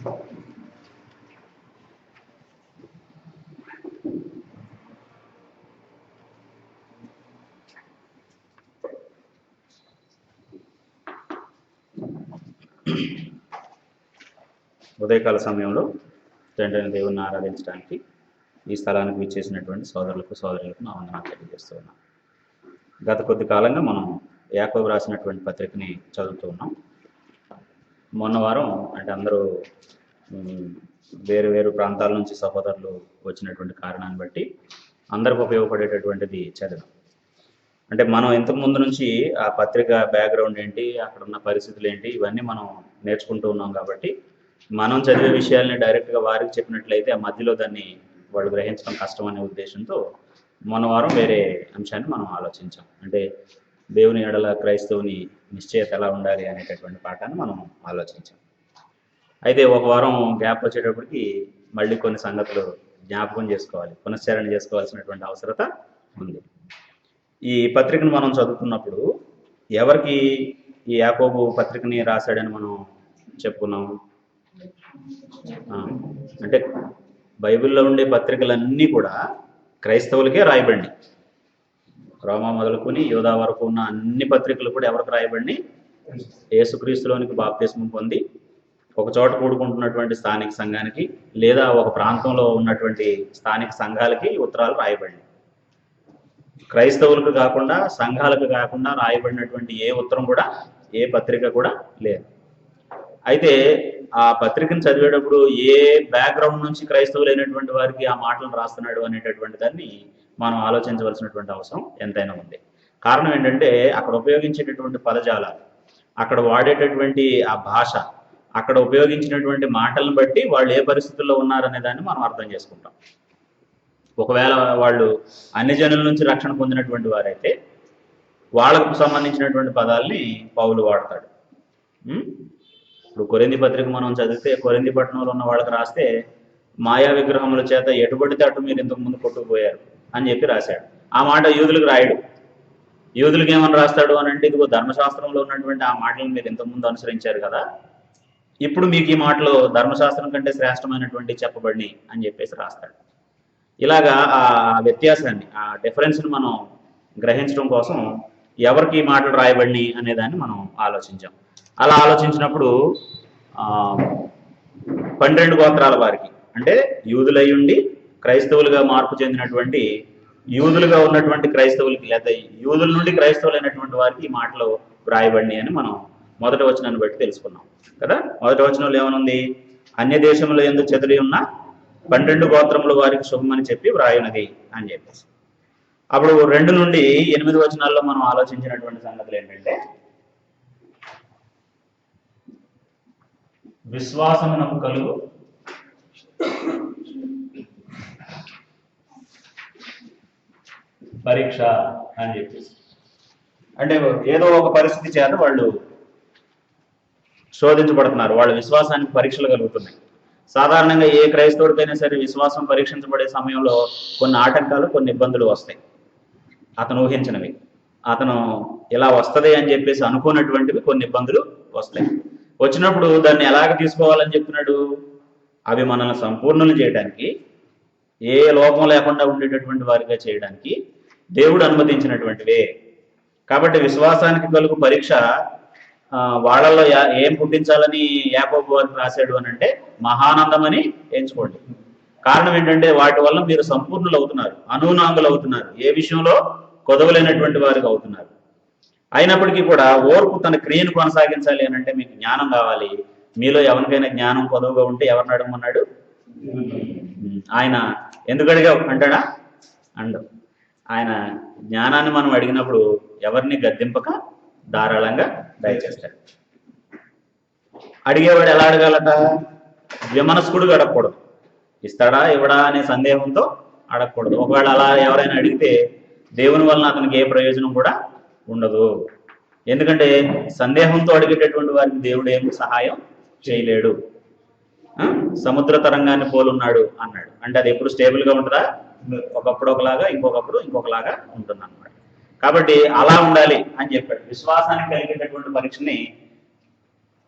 ఉదయకాల సమయంలో తండ్రిని దేవుణ్ణి ఆరాధించడానికి ఈ స్థలానికి విచ్చేసినటువంటి సోదరులకు సోదరులకు నా వందనాలు తెలియజేస్తూ ఉన్నాం. గత కొద్ది కాలంగా మనం యాకోబు రాసినటువంటి పత్రికని చదువుతూ ఉన్నాం. మొన్న వారం అంటే అందరూ వేరు వేరు ప్రాంతాల నుంచి సహోదరులు వచ్చినటువంటి కారణాన్ని బట్టి అందరికి ఉపయోగపడేటటువంటిది చదివాం. అంటే మనం ఇంతకు ముందు నుంచి ఆ పత్రిక బ్యాక్గ్రౌండ్ ఏంటి, అక్కడ ఉన్న పరిస్థితులు ఏంటి, ఇవన్నీ మనం నేర్చుకుంటూ ఉన్నాం. కాబట్టి మనం చదివే విషయాల్ని డైరెక్ట్గా వారికి చెప్పినట్లయితే ఆ మధ్యలో దాన్ని వాళ్ళు గ్రహించడం కష్టం అనే ఉద్దేశంతో మొన్న వారం వేరే అంశాన్ని మనం ఆలోచించాం. అంటే దేవుని ఎడల క్రైస్తవుని నిశ్చయత ఎలా ఉండాలి అనేటటువంటి పాఠాన్ని మనం ఆలోచించాం. అయితే ఒక వారం గ్యాప్ వచ్చేటప్పటికి మళ్ళీ కొన్ని సంగతులు జ్ఞాపకం చేసుకోవాలి, పునశ్చరణ చేసుకోవాల్సినటువంటి అవసరత ఉంది. ఈ పత్రికను మనం చదువుతున్నప్పుడు ఎవరికి ఈ యాకోబు పత్రికని రాశాడని మనం చెప్పుకున్నాం. అంటే బైబిల్లో ఉండే పత్రికలన్నీ కూడా క్రైస్తవులకే రాయబడి, రోమా మొదలుకొని యోధా వరకు ఉన్న అన్ని పత్రికలు కూడా ఎవరికి రాయబడి? యేసుక్రీస్తులోనికి బాప్తిస్మం పొంది ఒక చోట కూడుకుంటున్నటువంటి స్థానిక సంఘానికి లేదా ఒక ప్రాంతంలో ఉన్నటువంటి స్థానిక సంఘాలకి ఉత్తరాలు రాయబడి, క్రైస్తవులకు కాకుండా సంఘాలకు కాకుండా రాయబడినటువంటి ఏ ఉత్తరం కూడా ఏ పత్రిక కూడా లేదు. అయితే ఆ పత్రికను చదివేటప్పుడు ఏ బ్యాక్గ్రౌండ్ నుంచి క్రైస్తవులైనటువంటి వారికి ఆ మాటలను రాస్తున్నాడు అనేటటువంటి దాన్ని మనం ఆలోచించవలసినటువంటి అవసరం ఎంతైనా ఉంది. కారణం ఏంటంటే అక్కడ ఉపయోగించేటటువంటి పదజాలాలు, అక్కడ వాడేటటువంటి ఆ భాష, అక్కడ ఉపయోగించినటువంటి మాటలను బట్టి వాళ్ళు ఏ పరిస్థితుల్లో ఉన్నారనే దాన్ని మనం అర్థం చేసుకుంటాం. ఒకవేళ వాళ్ళు అన్ని జనుల నుంచి రక్షణ పొందినటువంటి వారైతే వాళ్ళకు సంబంధించినటువంటి పదాలని పౌలు వాడతాడు. ఇప్పుడు కొరింథీ పత్రిక మనం చదివితే కొరింథీ పట్టణంలో ఉన్న వాళ్ళకి రాస్తే మాయా విగ్రహముల చేత ఎటుబడితే అటు మీరు ఇంతకు ముందు కొట్టుకుపోయారు అని చెప్పి రాశాడు. ఆ మాట యూదులకు రాయడు. యూదులకు ఏమని రాస్తాడు అని అంటే, ఇదిగో ధర్మశాస్త్రంలో ఉన్నటువంటి ఆ మాటలను మీరు ఇంతకుముందు అనుసరించారు కదా, ఇప్పుడు మీకు ఈ మాటలు ధర్మశాస్త్రం కంటే శ్రేష్టమైనటువంటి చెప్పబడి అని చెప్పేసి రాస్తాడు. ఇలాగా ఆ వ్యత్యాసాన్ని, ఆ డిఫరెన్స్ని మనం గ్రహించడం కోసం ఎవరికి ఈ మాటలు రాయబడి అనేదాన్ని మనం ఆలోచించాం. అలా ఆలోచించినప్పుడు 12 గోత్రాల వారికి, అంటే యూదులై ఉండి క్రైస్తవులుగా మార్పు చెందినటువంటి యూదులుగా ఉన్నటువంటి క్రైస్తవులకి లేదా యూదుల నుండి క్రైస్తవులైనటువంటి వారికి ఈ మాటలు వ్రాయబడి అని మనం మొదటి వచనాన్ని బట్టి తెలుసుకున్నాం కదా. మొదటి వచనంలో ఏమనుంది? అన్య దేశంలో ఎందుకు చెదిరి ఉన్న 12 గోత్రముల వారికి శుభమని చెప్పి వ్రాయునది అని చెప్పేసి. అప్పుడు 2 నుండి 8 వచనాల్లో మనం ఆలోచించినటువంటి సంగతులు ఏంటంటే, విశ్వాసమునకు కలుగు పరీక్ష అని చెప్పేసి. అంటే ఏదో ఒక పరిస్థితి చేత వాళ్ళు శోధించబడుతున్నారు, వాళ్ళ విశ్వాసానికి పరీక్షలు కలుగుతున్నాయి. సాధారణంగా ఏ క్రైస్తవుడికైనా సరే విశ్వాసం పరీక్షించబడే సమయంలో కొన్ని ఆటంకాలు, కొన్ని ఇబ్బందులు వస్తాయి. అతను ఊహించినవి, అతను ఇలా వస్తుంది అని చెప్పేసి అనుకున్నటువంటివి కొన్ని ఇబ్బందులు వస్తాయి. వచ్చినప్పుడు దాన్ని ఎలాగ తీసుకోవాలని చెప్తున్నాడు? అవి మనల్ని సంపూర్ణులు చేయడానికి, ఏ లోపం లేకుండా ఉండేటటువంటి వారిగా చేయడానికి దేవుడు అనుమతించినటువంటివే. కాబట్టి విశ్వాసానికి కలుగు పరీక్ష వాళ్ళల్లో ఏం పుట్టించాలని యాకోబు వారికి రాశాడు అని అంటే, మహానందమని ఎంచుకోండి. కారణం ఏంటంటే వాటి వల్ల మీరు సంపూర్ణులు అవుతున్నారు, అనూనాంగులు అవుతున్నారు, ఏ విషయంలో కొదవలేనటువంటి వారికి అవుతున్నారు. అయినప్పటికీ కూడా ఓర్పు తన క్రియను కొనసాగించాలి అని అంటే మీకు జ్ఞానం కావాలి. మీలో ఎవరికైనా జ్ఞానం కొదవగా ఉంటే ఎవరిని అడగమన్నాడు? ఆయన. ఎందుకు అడిగావు అంటాడా? అండవు. ఆయన జ్ఞానాన్ని మనం అడిగినప్పుడు ఎవరిని గద్దింపక ధారాళంగా దయచేస్తాడు. అడిగేవాడు ఎలా అడగాలట? విమనస్కుడుగా అడగకూడదు. ఇస్తాడా ఇవ్వడా అనే సందేహంతో అడగకూడదు. ఒకవేళ అలా ఎవరైనా అడిగితే దేవుని వలన అతనికి ఏ ప్రయోజనం కూడా ఉండదు. ఎందుకంటే సందేహంతో అడిగేటటువంటి వారికి దేవుడు ఏం సహాయం చేయలేడు. సముద్ర తరంగాన్ని పోలున్నాడు అన్నాడు. అంటే అది ఎప్పుడు స్టేబుల్గా ఉంటుందా? ఒకప్పుడు ఒకలాగా, ఇంకొకప్పుడు ఇంకొకలాగా ఉంటుంది అన్నమాట. కాబట్టి అలా ఉండాలి అని చెప్పాడు. విశ్వాసానికి కలిగేటటువంటి పరీక్షని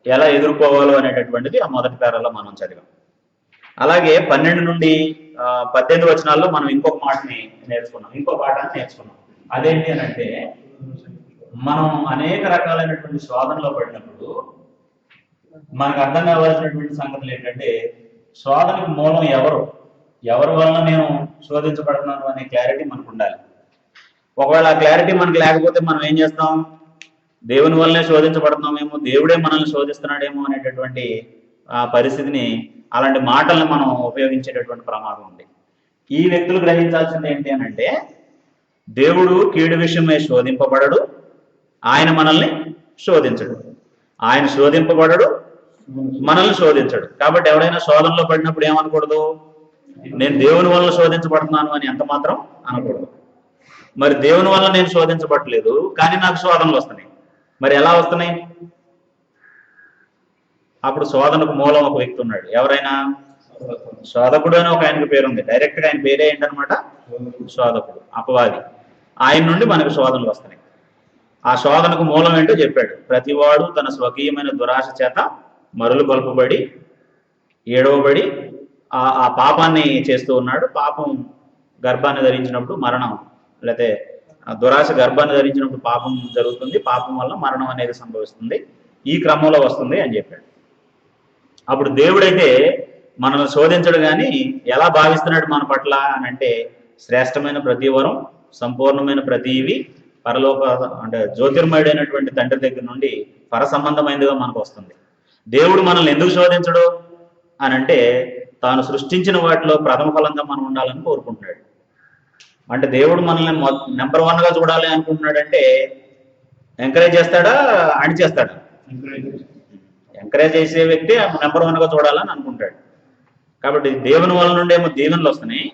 ఎలా ఎదుర్కోవాలో అనేటటువంటిది ఆ మొదటి పేరాలో మనం చదివాం. అలాగే 12 నుండి 18 వచనాల్లో మనం ఇంకొక మాటని నేర్చుకున్నాం, ఇంకో పాఠాన్ని నేర్చుకున్నాం. అదేంటి అని అంటే, మనం అనేక రకాలైనటువంటి శోధనలో పడినప్పుడు మనకు అర్థం కావాల్సినటువంటి సంగతులు ఏంటంటే, శోధనకు మూలం ఎవరి వలన నేను శోధించబడుతున్నాను అనే క్లారిటీ మనకు ఉండాలి. ఒకవేళ ఆ క్లారిటీ మనకు లేకపోతే మనం ఏం చేస్తాం, దేవుని వల్లనే శోధించబడుతున్నామేమో, దేవుడే మనల్ని శోధిస్తున్నాడేమో అనేటటువంటి ఆ పరిస్థితిని, అలాంటి మాటల్ని మనం ఉపయోగించేటటువంటి ప్రమాదం ఉంది. ఈ వ్యక్తులు గ్రహించాల్సింది ఏంటి అని అంటే, దేవుడు కీడు విషయమై శోధింపబడడు, ఆయన మనల్ని శోధించడు. ఆయన శోధింపబడడు, మనల్ని శోధించడు. కాబట్టి ఎవడైనా శోధనలో పడినప్పుడు ఏమనకూడదు, నేను దేవుని వల్ల శోధించబడుతున్నాను అని ఎంత మాత్రం అనకూడదు. మరి దేవుని వల్ల నేను శోధించబడలేదు, కానీ నాకు శోధనలు వస్తున్నాయి. మరి ఎలా వస్తున్నాయి? అప్పుడు శోధనకు మూలం ఒక వ్యక్తి ఉన్నాడు. ఎవరైనా? శోధకుడు అని ఒక ఆయనకు పేరు ఉంది. డైరెక్ట్ గా ఆయన పేరే ఏంటనమాట, శోధకుడు, అపవాది. ఆయన నుండి మనకు శోధనలు వస్తున్నాయి. ఆ శోధనకు మూలం ఏంటో చెప్పాడు. ప్రతివాడు తన స్వకీయమైన దురాశ చేత మరులు కొల్పబడి ఏడవబడి ఆ పాపాన్ని చేస్తూ ఉన్నాడు. పాపం గర్భాన్ని ధరించినప్పుడు మరణం, లేకపోతే దురాశ గర్భాన్ని ధరించినప్పుడు పాపం జరుగుతుంది, పాపం వల్ల మరణం అనేది సంభవిస్తుంది, ఈ క్రమంలో వస్తుంది అని చెప్పాడు. అప్పుడు దేవుడైతే మనల్ని శోధించడు, కానీ ఎలా భావిస్తున్నాడు మన పట్ల అని అంటే, శ్రేష్టమైన ప్రతి వరం, సంపూర్ణమైన ప్రతి ఇవి పరలోక అంటే జ్యోతిర్మయుడైనటువంటి తండ్రి దగ్గర నుండి పర సంబంధమైనదిగా మనకు వస్తుంది. దేవుడు మనల్ని ఎందుకు శోధించడు అని అంటే, తాను సృష్టించిన వాటిలో ప్రథమ ఫలంగా మనం ఉండాలని కోరుకుంటున్నాడు. అంటే దేవుడు మనల్ని నెంబర్ 1గా చూడాలి అనుకుంటున్నాడంటే, ఎంకరేజ్ చేస్తాడా, అణిచేస్తాడా? ఎంకరేజ్ చేసే వ్యక్తి నెంబర్ 1గా చూడాలని అనుకుంటాడు. కాబట్టి దేవుని వల్ల నుండేమో దీవెనలు వస్తున్నాయి,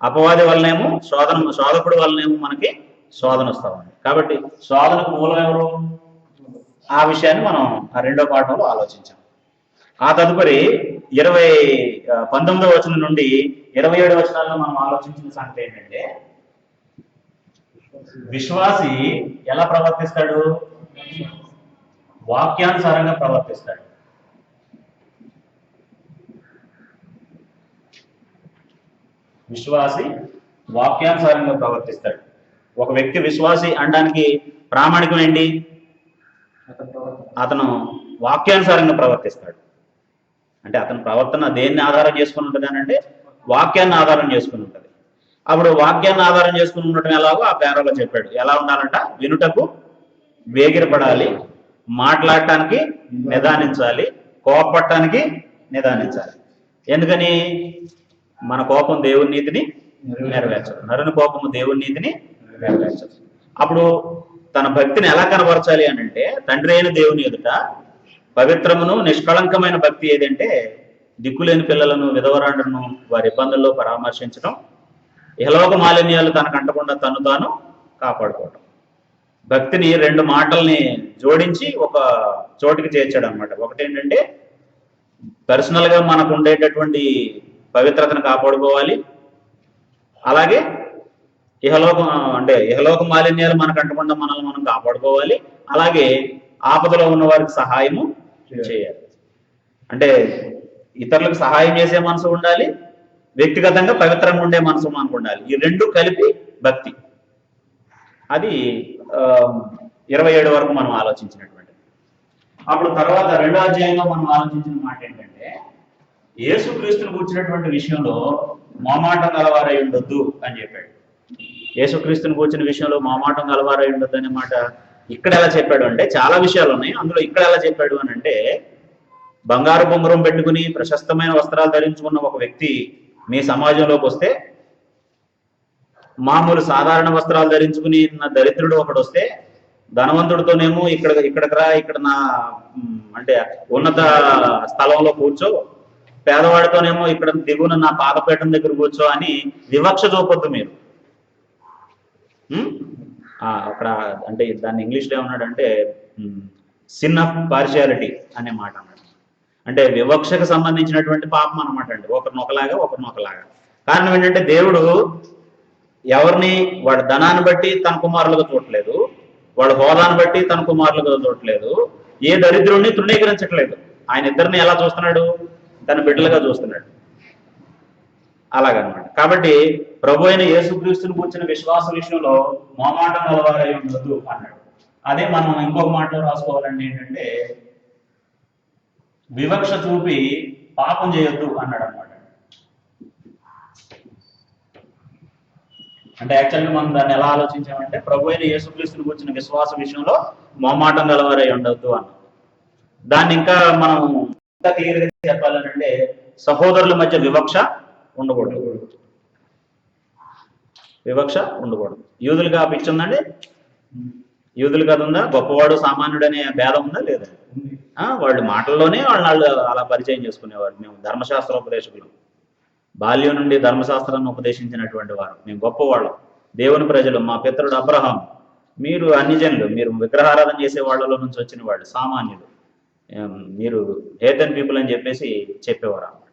అపవాది వల్లనేమో శోధకుడు వల్లనేమో మనకి శోధన వస్తా ఉంది. కాబట్టి శోధనకు మూలం ఎవరు? ఆ విషయాన్ని మనం ఆ రెండో పాఠంలో ఆలోచించాం. ఆ తదుపరి 19వ వచనం నుండి 27 వచనాల్లో మనం ఆలోచించిన సంగతి ఏంటంటే, విశ్వాసి ఎలా ప్రవర్తిస్తాడు? వాక్యానుసారంగా ప్రవర్తిస్తాడు. విశ్వాసి వాక్యానుసారంగా ప్రవర్తిస్తాడు. ఒక వ్యక్తి విశ్వాసి అనడానికి ప్రామాణికం ఏంటి? అతను వాక్యానుసారంగా ప్రవర్తిస్తాడు. అంటే అతని ప్రవర్తన దేన్ని ఆధారం చేసుకుని ఉంటుంది అని అంటే, వాక్యాన్ని ఆధారం చేసుకుని ఉంటుంది. అప్పుడు వాక్యాన్ని ఆధారం చేసుకుని ఉండటం ఎలాగో ఆ పేరాలో చెప్పాడు. ఎలా ఉండాలంట? వినుటకు వేగిరపడాలి, మాట్లాడటానికి నిదానించాలి, కోపపడటానికి నిదానించాలి. ఎందుకని? మన కోపం దేవుని నీతిని నెరవేర్చదు, నరుని కోపము దేవుని నీతిని నెరవేర్చదు. అప్పుడు తన భక్తిని ఎలా కనబరచాలి అని అంటే, తండ్రి అయిన దేవుని ఎదుట పవిత్రమును నిష్కళంకమైన భక్తి ఏదంటే, దిక్కులేని పిల్లలను, విధవరాండ్రను వారి ఇబ్బందుల్లో పరామర్శించడం, ఇహలోక మాలిన్యాలు తనకు అంటకుండా తను తాను కాపాడుకోవటం. భక్తిని 2 మాటల్ని జోడించి ఒక చోటికి చేర్చాడు అనమాట. ఒకటి ఏంటంటే, పర్సనల్ గా మనకు ఉండేటటువంటి పవిత్రతను కాపాడుకోవాలి, అలాగే ఇహలోక మాలిన్యాలు మనకు అంటకుండా మనల్ని మనం కాపాడుకోవాలి, అలాగే ఆపదలో ఉన్న వారికి సహాయము చేయాలి. అంటే ఇతరులకు సహాయం చేసే మనసు ఉండాలి, వ్యక్తిగతంగా పవిత్రంగా ఉండే మనసు మనకు ఉండాలి. ఈ 2 కలిపి భక్తి. అది 27 వరకు మనం ఆలోచించినటువంటి. అప్పుడు తర్వాత 2వ అధ్యాయంలో మనం ఆలోచించిన మాట ఏంటంటే, యేసుక్రీస్తుని కూర్చున్నటువంటి విషయంలో మోమాటం గలవారై ఉండొద్దు అని చెప్పాడు. యేసుక్రీస్తుని కూర్చున్న విషయంలో మోమాటం గలవారై ఉండొద్దు అనే మాట ఇక్కడ ఎలా చెప్పాడు అంటే, చాలా విషయాలు ఉన్నాయి, అందులో ఇక్కడ ఎలా చెప్పాడు అని అంటే, బంగారు బొంగరం పెట్టుకుని ప్రశస్తమైన వస్త్రాలు ధరించుకున్న ఒక వ్యక్తి మీ సమాజంలోకి వస్తే, మామూలు సాధారణ వస్త్రాలు ధరించుకుని నా దరిద్రుడు ఒకడు వస్తే, ధనవంతుడితోనేమో ఇక్కడికి రా, ఇక్కడ నా అంటే ఉన్నత స్థలంలో కూర్చో, పేదవాడితోనేమో ఇక్కడ దిగున నా పాదపీఠం దగ్గర కూర్చో అని వివక్ష చూపొద్దు మీరు. అక్కడ అంటే దాన్ని ఇంగ్లీష్లో ఏమన్నాడంటే, సిన్ ఆఫ్ పార్షియాలిటీ అనే మాట అన్నాడు. అంటే వివక్షకు సంబంధించినటువంటి పాపం అనమాట అండి, ఒకరిని ఒకలాగా. కారణం ఏంటంటే, దేవుడు ఎవరిని వాడి ధనాన్ని బట్టి తన కుమారులుగా చూడట్లేదు, వాడి హోదాను బట్టి తన కుమారులుగా చూడట్లేదు, ఏ దరిద్రుణ్ణి తృణీకరించట్లేదు. ఆయన ఇద్దరిని ఎలా చూస్తున్నాడు? తన బిడ్డలుగా చూస్తున్నాడు. అలాగనమాట. కాబట్టి ప్రభు అయిన యేసుక్రీస్తుని కూర్చున్న విశ్వాస విషయంలో మోమాటం గలవారై ఉండదు అన్నాడు. అదే మనం ఇంకొక మాటలో రాసుకోవాలంటే ఏంటంటే, వివక్ష చూపి పాపం చేయొద్దు అన్నాడు అనమాట. అంటే యాక్చువల్గా మనం దాన్ని ఎలా ఆలోచించామంటే, ప్రభు అయిన యేసుక్రీస్తుని కూర్చున్న విశ్వాస విషయంలో మోమాటం గలవారై ఉండొద్దు అన్న దాన్ని ఇంకా మనం ఇంకా క్లియర్గా చెప్పాలంటే, సహోదరుల మధ్య వివక్ష ఉండకూడదు. వివక్ష ఉండకూడదు. యూదులుగా పిచ్చి ఉందండి? యూదులుగా ఉందా? గొప్పవాడు సామాన్యుడు అనే భేదం ఉందా? లేదా? వాళ్ళు మాటల్లోనే వాళ్ళు అలా పరిచయం చేసుకునేవారు. మేము ధర్మశాస్త్రోపదేశకులు, బాల్యం నుండి ధర్మశాస్త్రాన్ని ఉపదేశించినటువంటి వారు, మేము గొప్పవాళ్ళం, దేవుని ప్రజలు, మా పితరుడు అబ్రహాం, మీరు అన్ని జనులు, మీరు విగ్రహారాధన చేసే వాళ్ళలో నుంచి వచ్చిన వాళ్ళు, సామాన్యులు, మీరు హేతన్ పీపుల్ అని చెప్పేసి చెప్పేవారు అన్నమాట.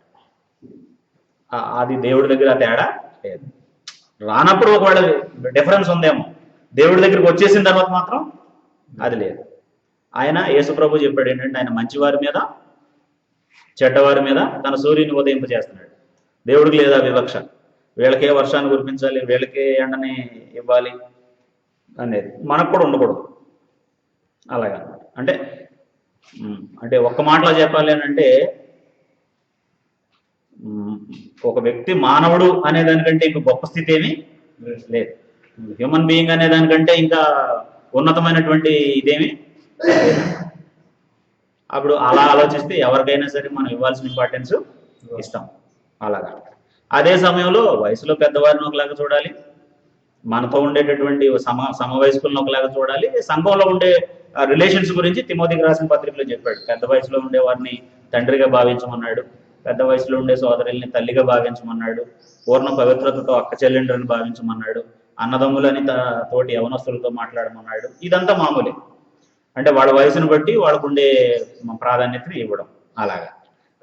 అది దేవుడి దగ్గర తేడా లేదు. రానప్పుడు ఒకవేళ డిఫరెన్స్ ఉందేమో, దేవుడి దగ్గరికి వచ్చేసిన తర్వాత మాత్రం అది లేదు. ఆయన యేసుప్రభు చెప్పాడు ఏంటంటే, ఆయన మంచివారి మీద చెడ్డవారి మీద తన సూర్యుని ఉదయింపజేస్తున్నాడు. దేవుడికి లేదా వివక్ష, వీళ్ళకే వర్షాన్ని కురిపించాలి, వీళ్ళకే ఎండని ఇవ్వాలి అనేది మనకు కూడా ఉండకూడదు. అలాగా అంటే ఒక్క మాటలో చెప్పాలి అని అంటే, ఒక వ్యక్తి మానవుడు అనే దానికంటే ఇంకా గొప్ప స్థితి ఏమీ లేదు. హ్యూమన్ బీయింగ్ అనే దానికంటే ఇంకా ఉన్నతమైనటువంటి ఇదేమి. అప్పుడు అలా ఆలోచిస్తే ఎవరికైనా సరే మనం ఇవ్వాల్సిన ఇంపార్టెన్స్ ఇస్తాం. అలాగా అదే సమయంలో వయసులో పెద్దవారిని ఒకలాగా చూడాలి, మనతో ఉండేటటువంటి సమవయస్కులను ఒకలాగా చూడాలి. సంఘంలో ఉండే రిలేషన్స్ గురించి తిమోతికి రాసిన పత్రికలో చెప్పాడు. పెద్ద వయసులో ఉండే వారిని తండ్రిగా భావించమన్నాడు, పెద్ద వయసులో ఉండే సోదరుల్ని తల్లిగా భావించమన్నాడు, పూర్ణ పవిత్రతతో అక్క చెల్లెండ్రని భావించమన్నాడు, అన్నదమ్ములని తోటి యవనస్తులతో మాట్లాడమన్నాడు. ఇదంతా మామూలే. అంటే వాళ్ళ వయసును బట్టి వాళ్ళకు ఉండే ప్రాధాన్యతని ఇవ్వడం అలాగా.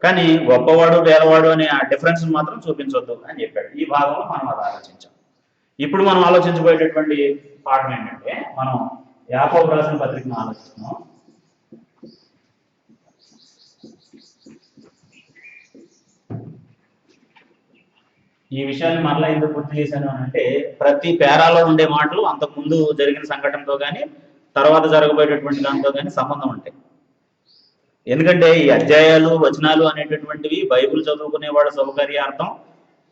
కానీ గొప్పవాడు పేదవాడు అనే ఆ డిఫరెన్స్ మాత్రం చూపించవద్దు అని చెప్పాడు. ఈ భాగంలో మనం అది ఆలోచించాం. ఇప్పుడు మనం ఆలోచించబోయేటటువంటి పాఠం ఏంటంటే, మనం యాకోబు రాసిన పత్రికను ఆలోచిస్తున్నాం. ఈ విషయాన్ని మరలా ఎందుకు గుర్తు చేశాను అంటే, ప్రతి పేరాలో ఉండే మాటలు అంతకు ముందు జరిగిన సంఘటనతో కానీ తర్వాత జరగబోయేటటువంటి దాంతో కానీ సంబంధం ఉంటాయి. ఎందుకంటే ఈ అధ్యాయాలు వచనాలు అనేటటువంటివి బైబిల్ చదువుకునే వాళ్ళ సౌకర్యార్థం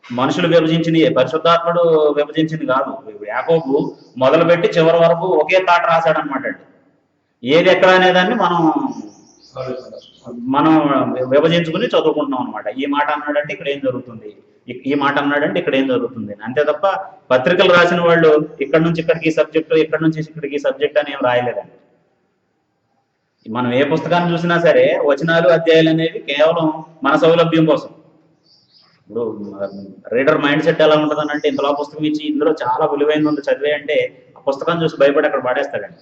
మనుషులు విభజించింది, పరిశుద్ధాత్ముడు విభజించింది కాదు. యాకోబు మొదలుపెట్టి చివరి వరకు ఒకే తాట రాశాడనమాట అండి. ఏది ఎక్కడ అనేదాన్ని మనం విభజించుకుని చదువుకుంటున్నాం అనమాట. ఈ మాట అన్నాడంటే ఇక్కడ ఏం జరుగుతుంది, ఈ మాట అన్నాడంటే ఇక్కడ ఏం జరుగుతుంది, అంతే తప్ప పత్రికలు రాసిన వాళ్ళు ఇక్కడ నుంచి ఇక్కడికి సబ్జెక్టు, ఇక్కడ నుంచి ఇక్కడికి సబ్జెక్ట్ అని ఏం రాయలేదండి. మనం ఏ పుస్తకాన్ని చూసినా సరే వచనాలు అధ్యాయాలు అనేవి కేవలం మన సౌలభ్యం కోసం. ఇప్పుడు రీడర్ మైండ్ సెట్ ఎలా ఉంటుందని అంటే, ఇంతలో పుస్తకం ఇచ్చి ఇందులో చాలా విలువైంది ఉంది చదివే అంటే ఆ పుస్తకాన్ని చూసి భయపడి అక్కడ పడేస్తాడండి.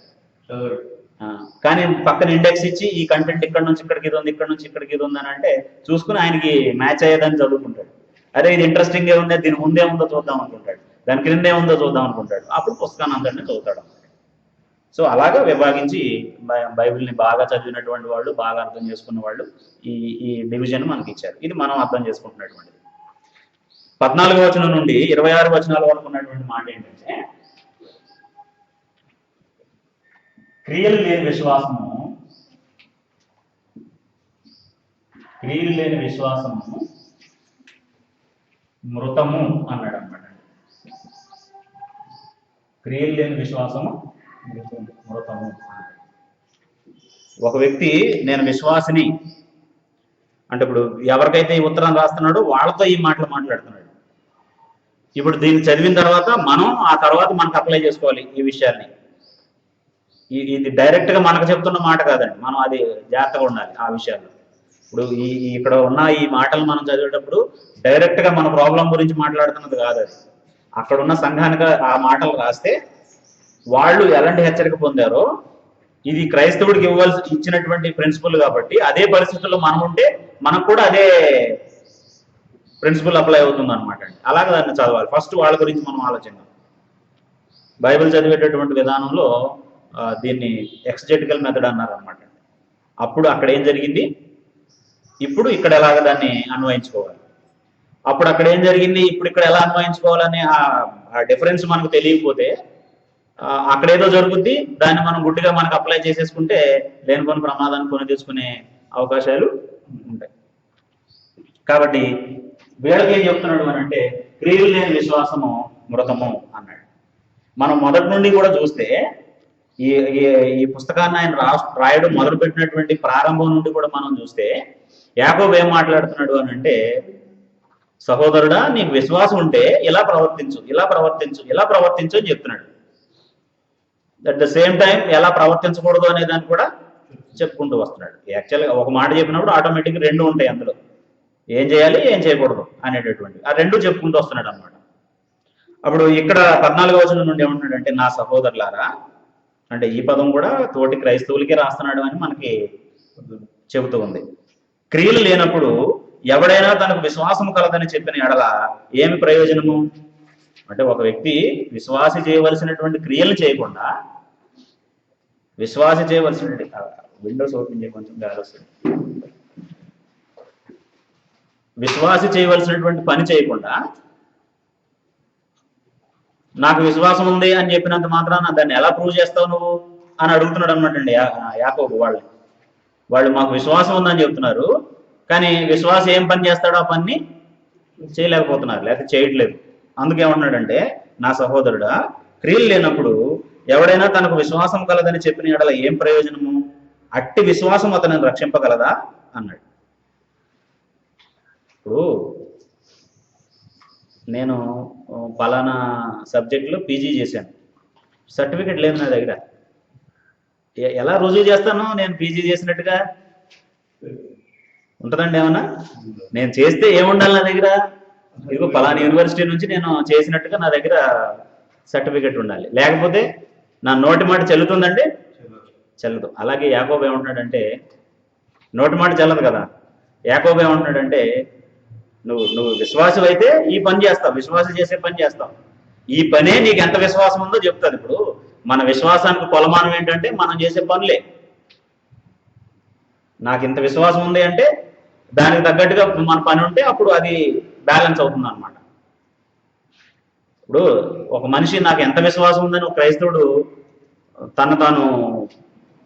కానీ పక్కన ఇండెక్స్ ఇచ్చి ఈ కంటెంట్ ఇక్కడ నుంచి ఇక్కడికి ఇది ఉంది, ఇక్కడ నుంచి ఇక్కడికి ఇది ఉంది అని అంటే చూసుకుని ఆయనకి మ్యాచ్ అయ్యేదని చదువుకుంటాడు. అదే ఇది ఇంట్రెస్టింగ్ ఏముంది, దీని ముందే ఉందో చూద్దాం అనుకుంటాడు, దాని క్రిందే ఉందో చూద్దాం అనుకుంటాడు. అప్పుడు పుస్తకాన్ని అందరినీ చదువుతాడు. సో అలాగా విభాగించి బైబిల్ని బాగా చదివినటువంటి వాళ్ళు, బాగా అర్థం చేసుకున్న వాళ్ళు ఈ డివిజన్ మనకి ఇచ్చారు. ఇది మనం అర్థం చేసుకుంటున్నటువంటిది. 14వ వచనం నుండి 26 వచనాల వరకు ఉన్నటువంటి మాట ఏంటంటే, క్రియలు లేని విశ్వాసము మృతము అన్నాడు అనమాట. క్రియలు లేని విశ్వాసము మృతము. ఒక వ్యక్తి నేను విశ్వాసిని అంటే, ఇప్పుడు ఎవరికైతే ఈ ఉత్తరం రాస్తున్నాడో వాళ్ళతో ఈ మాటలు మాట్లాడుతున్నాడు. ఇప్పుడు దీన్ని చదివిన తర్వాత మనం ఆ తర్వాత మనకు అప్లై చేసుకోవాలి ఈ విషయాన్ని. ఇది డైరెక్ట్ గా మనకు చెప్తున్న మాట కాదండి, మనం అది జాగ్రత్తగా ఉండాలి ఆ విషయాల్లో. ఇప్పుడు ఇక్కడ ఉన్న ఈ మాటలు మనం చదివేటప్పుడు డైరెక్ట్ గా మన ప్రాబ్లం గురించి మాట్లాడుతున్నది కాదు అది. అక్కడ ఉన్న సంఘానికి ఆ మాటలు రాస్తే వాళ్ళు ఎలాంటి హెచ్చరిక పొందారో, ఇది క్రైస్తవుడికి ఇచ్చినటువంటి ప్రిన్సిపల్ కాబట్టి అదే పరిస్థితుల్లో మనం ఉంటే మనకు కూడా అదే ప్రిన్సిపల్ అప్లై అవుతుంది అనమాట అండి. అలాగే దాన్ని చదవాలి. ఫస్ట్ వాళ్ళ గురించి మనం ఆలోచిద్దాం. బైబిల్ చదివేటటువంటి విధానంలో దీన్ని ఎక్స్జెటికల్ మెథడ్ అన్నారు అనమాట. అప్పుడు అక్కడ ఏం జరిగింది, ఇప్పుడు ఇక్కడ ఎలాగ దాన్ని అన్వయించుకోవాలి, అప్పుడు అక్కడ ఏం జరిగింది, ఇప్పుడు ఇక్కడ ఎలా అన్వయించుకోవాలని ఆ డిఫరెన్స్ మనకు తెలియకపోతే అక్కడ ఏదో జరుగుద్ది, దాన్ని మనం గుడ్డిగా మనకు అప్లై చేసేసుకుంటే లేనిపోని ప్రమాదాన్ని కొని తెచ్చుకునే అవకాశాలు ఉంటాయి. కాబట్టి వీళ్ళకి ఏం చెప్తున్నాడు అని అంటే క్రియలు లేని విశ్వాసము మృతము అన్నాడు. మనం మొదటి నుండి కూడా చూస్తే ఈ ఈ పుస్తకాన్ని ఆయన రాయడం మొదలుపెట్టినటువంటి ప్రారంభం నుండి కూడా మనం చూస్తే యాకోబు ఏం మాట్లాడుతున్నాడు అని అంటే, సహోదరుడా నీకు విశ్వాసం ఉంటే ఇలా ప్రవర్తించు, ఇలా ప్రవర్తించు, ఇలా ప్రవర్తించు అని చెప్తున్నాడు. అట్ ద సేమ్ టైం ఎలా ప్రవర్తించకూడదు అనే దాన్ని కూడా చెప్పుకుంటూ వస్తున్నాడు. యాక్చువల్గా ఒక మాట చెప్పినప్పుడు ఆటోమేటిక్గా రెండు ఉంటాయి అందులో, ఏం చేయాలి ఏం చేయకూడదు అనేటటువంటి ఆ రెండు చెప్పుకుంటూ వస్తున్నాడు అనమాట. అప్పుడు ఇక్కడ 14వ వచనం నుండి ఏమంటున్నాడంటే, నా సహోదరులారా, అంటే ఈ పదం కూడా తోటి క్రైస్తవులకే రాస్తున్నాడు అని మనకి చెబుతూ ఉంది. క్రియలు లేనప్పుడు ఎవడైనా తనకు విశ్వాసము కలదని చెప్పిన ఎడల ఏమి ప్రయోజనము? అంటే ఒక వ్యక్తి విశ్వాసి చేయవలసినటువంటి క్రియలు చేయకుండా, విశ్వాసి చేయవలసినటువంటి విండోస్ ఓపెన్ చేయ కొంచెం గాలి వస్తుంది, విశ్వాసి చేయవలసినటువంటి పని చేయకుండా నాకు విశ్వాసం ఉంది అని చెప్పినంత మాత్రాన దాన్ని ఎలా ప్రూవ్ చేస్తావు నువ్వు అని అడుగుతున్నాడు అనమాట అండి యాకోబు. వాళ్ళు మాకు విశ్వాసం ఉందని చెప్తున్నారు, కానీ విశ్వాసం ఏం పని చేస్తాడో ఆ పని చేయలేకపోతున్నారు, లేకపోతే చేయట్లేదు. అందుకేమన్నాడంటే, నా సహోదరుడా, క్రియలు లేనప్పుడు ఎవడైనా తనకు విశ్వాసం కలదని చెప్పిన ఎడల ఏం ప్రయోజనము? అట్టి విశ్వాసం అతనిని రక్షింపగలదా అన్నాడు. ఇప్పుడు నేను పలానా సబ్జెక్టులో పీజీ చేశాను, సర్టిఫికెట్ లేదు నా దగ్గర, ఎలా రుజువు చేస్తాను నేను పీజీ చేసినట్టుగా? ఉంటుందండి ఏమన్నా? నేను చేస్తే ఏముండాలి నా దగ్గర? ఇదిగో పలానా యూనివర్సిటీ నుంచి నేను చేసినట్టుగా నా దగ్గర సర్టిఫికెట్ ఉండాలి, లేకపోతే నా నోటి మాట చెల్లుతుందండి, చెల్లదు. అలాగే యాకోబు ఏమంటున్నాడంటే, నోటి మాట చెల్లదు కదా. యాకోబు ఏమంటున్నాడంటే, నువ్వు విశ్వాసం అయితే ఈ పని చేస్తావు, విశ్వాసం చేసే పని చేస్తావు, ఈ పనే నీకు ఎంత విశ్వాసం ఉందో చెప్తుంది. ఇప్పుడు మన విశ్వాసానికి కొలమానం ఏంటంటే మనం చేసే పనులే. నాకు ఇంత విశ్వాసం ఉంది అంటే దానికి తగ్గట్టుగా మన పని ఉంటే అప్పుడు అది బ్యాలెన్స్ అవుతుంది అనమాట. ఇప్పుడు ఒక మనిషి నాకు ఎంత విశ్వాసం ఉందని ఒక క్రైస్తవుడు తాను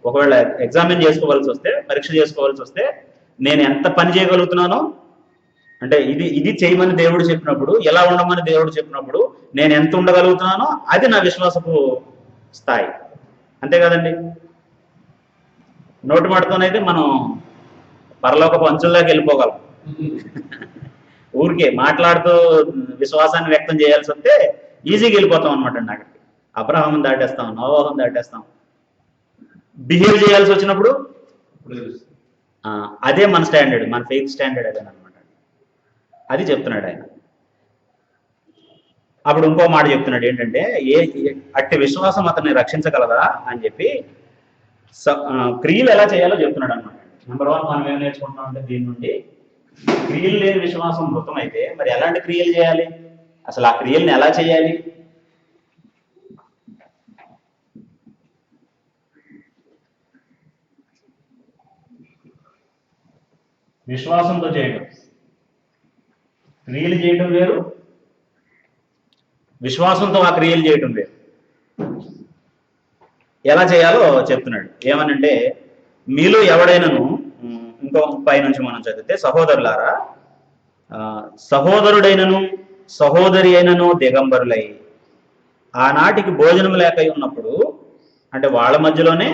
ఒకవేళ ఎగ్జామిన్ చేసుకోవాల్సి వస్తే, పరీక్ష చేసుకోవాల్సి వస్తే, నేను ఎంత పని చేయగలుగుతున్నానో, అంటే ఇది చేయమని దేవుడు చెప్పినప్పుడు, ఎలా ఉండమని దేవుడు చెప్పినప్పుడు నేను ఎంత ఉండగలుగుతున్నానో అది నా విశ్వాసపు స్థాయి, అంతే కదండి. నోటి మాటతోనైతే మనం పరలోకపు అంచుల్లోకి వెళ్ళిపోగలం. ఊరికే మాట్లాడుతూ విశ్వాసాన్ని వ్యక్తం చేయాల్సి వస్తే ఈజీగా వెళ్ళిపోతాం అనమాట అండి. అక్కడికి అబ్రహాముని దాటేస్తాం, నోవాహుని దాటేస్తాం. బిహేవ్ చేయాల్సి వచ్చినప్పుడు అదే మన స్టాండర్డ్, మన ఫెయిత్ స్టాండర్డ్ అదేనమాట. అది చెప్తున్నాడు ఆయన. అప్పుడు ఇంకో మాట చెప్తున్నాడు ఏంటంటే, అట్టి విశ్వాసం అతన్ని రక్షించగలదా అని చెప్పి క్రియలు ఎలా చేయాలో చెప్తున్నాడు అనమాట. నెంబర్ 1 మనం ఏం నేర్చుకుంటున్నాం అంటే, దీని నుండి క్రియలు లేని విశ్వాసం మృతం అయితే మరి ఎలాంటి క్రియలు చేయాలి, అసలు ఆ క్రియల్ని ఎలా చేయాలి? విశ్వాసంతో చేయడం, క్రియలు చేయడం వేరు, విశ్వాసంతో ఆ క్రియలు చేయడం వేరు. ఎలా చేయాలో చెప్తున్నాడు. ఏమనంటే, మీలో ఎవడైనాను, ఇంకో పై నుంచి మనం చదివితే, సహోదరులారా, సహోదరుడైనను సహోదరి అయినను దిగంబరులై ఆనాటికి భోజనం లేక ఉన్నప్పుడు, అంటే వాళ్ళ మధ్యలోనే,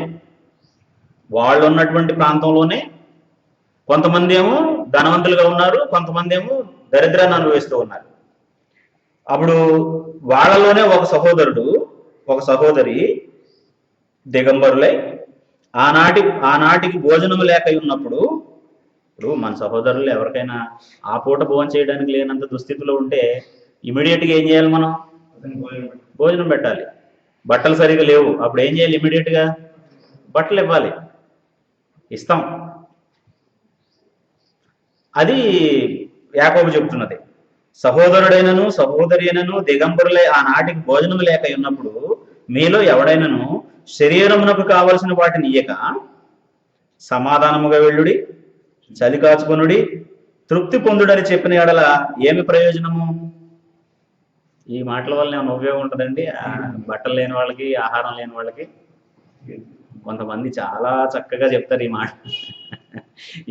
వాళ్ళు ఉన్నటువంటి ప్రాంతంలోనే కొంతమంది ఏమో ధనవంతులుగా ఉన్నారు, కొంతమంది ఏమో దరిద్రాన్ని అనుభవిస్తూ ఉన్నారు. అప్పుడు వాళ్ళలోనే ఒక సహోదరుడు ఒక సహోదరి దిగంబరులై ఆనాటికి భోజనం లేక ఉన్నప్పుడు, ఇప్పుడు మన సహోదరులు ఎవరికైనా ఆ పూట భోజనం చేయడానికి లేనంత దుస్థితిలో ఉంటే ఇమీడియట్గా ఏం చేయాలి? మనం భోజనం పెట్టాలి. బట్టలు సరిగా లేవు, అప్పుడు ఏం చేయాలి? ఇమీడియట్గా బట్టలు ఇవ్వాలి, ఇస్తాం. అది యాకోబు చెప్తున్నది. సహోదరుడైనను సహోదరి అయినను దిగంబరులై ఆనాటికి భోజనం లేక ఉన్నప్పుడు మీలో ఎవడైనను శరీరమునకు కావలసిన వాటిని ఇయ్యక సమాధానముగా వెళ్ళుడి, చలి కాచుకొనుడి, తృప్తి పొందుడని చెప్పిన ఎడల ఏమి ప్రయోజనము? ఈ మాటల వల్ల ఏమైనా ఉపయోగం ఉంటుందండి? బట్టలు లేని వాళ్ళకి, ఆహారం లేని వాళ్ళకి. కొంతమంది చాలా చక్కగా చెప్తారు ఈ మాట.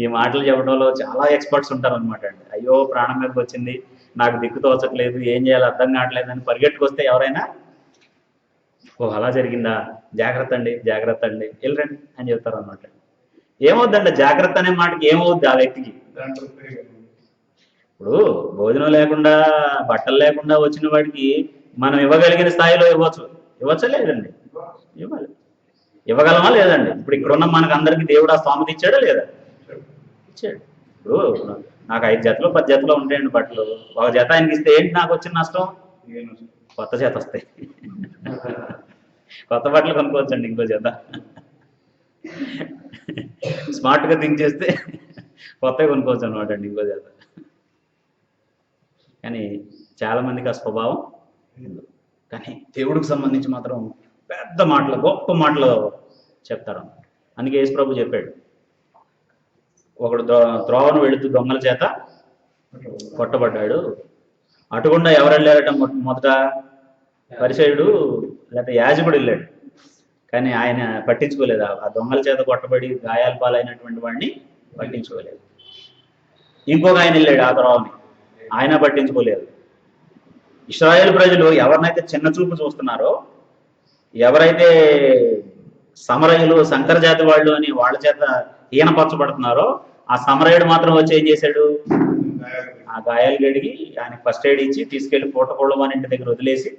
ఈ మాటలు చెప్పడంలో చాలా ఎక్స్పర్ట్స్ ఉంటారు అనమాట అండి. అయ్యో ప్రాణం మీదకి వచ్చింది, నాకు దిక్కు తోచట్లేదు, ఏం చేయాలో అర్థం కావట్లేదు అని పరిగెట్టుకొస్తే ఎవరైనా ఓ అలా జరిగిందా, జాగ్రత్త అండి జాగ్రత్త అండి వెళ్ళరండి అని చెప్తారు అనమాట. ఏమవుద్దండి జాగ్రత్త అనే మాటకి ఏమవుద్ది ఆ వ్యక్తికి? ఇప్పుడు భోజనం లేకుండా, బట్టలు లేకుండా వచ్చిన వాడికి మనం ఇవ్వగలిగిన స్థాయిలో ఇవ్వచ్చా లేదండి? ఇవ్వాలి. ఇవ్వగలమా లేదండి? ఇప్పుడు ఇక్కడున్న మనకు అందరికి దేవుడు ఆ స్థోమత ఇచ్చాడా లేదా? ఇచ్చాడు. ఇప్పుడు నాకు 5 జతలు 10 జతలు ఉంటాయండి బట్టలు. ఒక జత ఆయనకి ఇస్తే ఏంటి నాకు వచ్చిన నష్టం? కొత్త జత వస్తాయి. కొత్త బట్టలు కొనుక్కోవచ్చండి ఇంకో జత. స్మార్ట్గా థింక్ చేస్తే కొత్తగా కొనుక్కోవచ్చు అనమాట అండి ఇంకో జత. కానీ చాలా మందికి ఆ స్వభావం ఉంది. కానీ దేవుడికి సంబంధించి మాత్రం పెద్ద మాటలు, గొప్ప మాటలు చెప్తారు. అందుకే యేసు ప్రభు చెప్పాడు, ఒకడు త్రోవను వెళుతూ దొంగల చేత కొట్టబడ్డాడు. అటుకుండా ఎవరు వెళ్ళారట? మొదట పరిసయుడు లేకపోతే యాజకుడు వెళ్ళాడు. కానీ ఆయన పట్టించుకోలేదు. ఆ దొంగల చేత కొట్టబడి గాయాల పాలైనటువంటి వాడిని పట్టించుకోలేదు. ఇంకొక ఆయన వెళ్ళాడు ఆ త్రోవని, ఆయన పట్టించుకోలేదు. ఇశ్రాయేలు ప్రజలు ఎవరినైతే చిన్న చూపు చూస్తున్నారో, ఎవరైతే సమరయులు సంకర జాతి వాళ్ళు అని వాళ్ళ చేత హీనపరచబడుతున్నారో, ఆ సమరయుడు మాత్రం వచ్చి ఏం చేశాడు? ఆ గాయాలు గడిగి ఆయన ఫస్ట్ ఎయిడ్ ఇచ్చి తీసుకెళ్లి పూటకోళ్ళం అని ఇంటి దగ్గర వదిలేసి,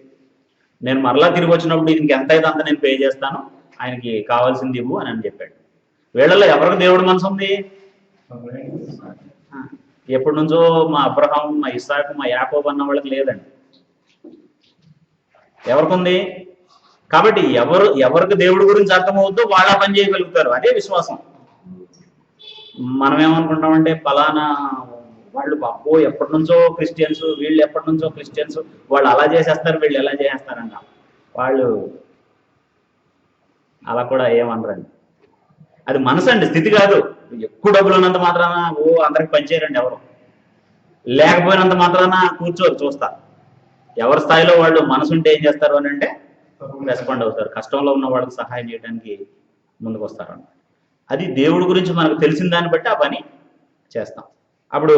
నేను మరలా తిరిగి వచ్చినప్పుడు దీనికి ఎంత అయితే అంత నేను పే చేస్తాను, ఆయనకి కావాల్సింది ఇవ్వు అని చెప్పాడు. వీళ్ళలో ఎవరికి దేవుడి మనసు ఉంది? ఎప్పటి నుంచో మా అబ్రహాం, మా ఇస్సాకు, మా యాకోబు అన్న వాళ్ళకి లేదండి. ఎవరికి ఉంది? కాబట్టి ఎవరికి దేవుడి గురించి అర్థమవుద్దో వాళ్ళ పని చేయగలుగుతారు. అదే విశ్వాసం. మనం ఏమనుకుంటామంటే ఫలానా వాళ్ళు అబ్బో ఎప్పటి నుంచో క్రిస్టియన్స్, వీళ్ళు ఎప్పటి నుంచో క్రిస్టియన్స్, వాళ్ళు అలా చేసేస్తారు, వీళ్ళు ఎలా చేసేస్తారన్న. వాళ్ళు అలా కూడా ఏమనరండి. అది మనసు అండి, స్థితి కాదు. ఎక్కువ డబ్బులు ఉన్నంత మాత్రాన అందరికి పనిచేయరండి ఎవరు. లేకపోయినంత మాత్రాన కూర్చోరు చూస్తా. ఎవరి స్థాయిలో వాళ్ళు మనసు ఉంటే ఏం చేస్తారు అని అంటే రెస్పాండ్ అవుతారు. కష్టంలో ఉన్న వాళ్ళకి సహాయం చేయడానికి ముందుకు వస్తారు అన్నమాట. అది దేవుడి గురించి మనకు తెలిసిన దాన్ని బట్టి ఆ పని చేస్తాం. అప్పుడు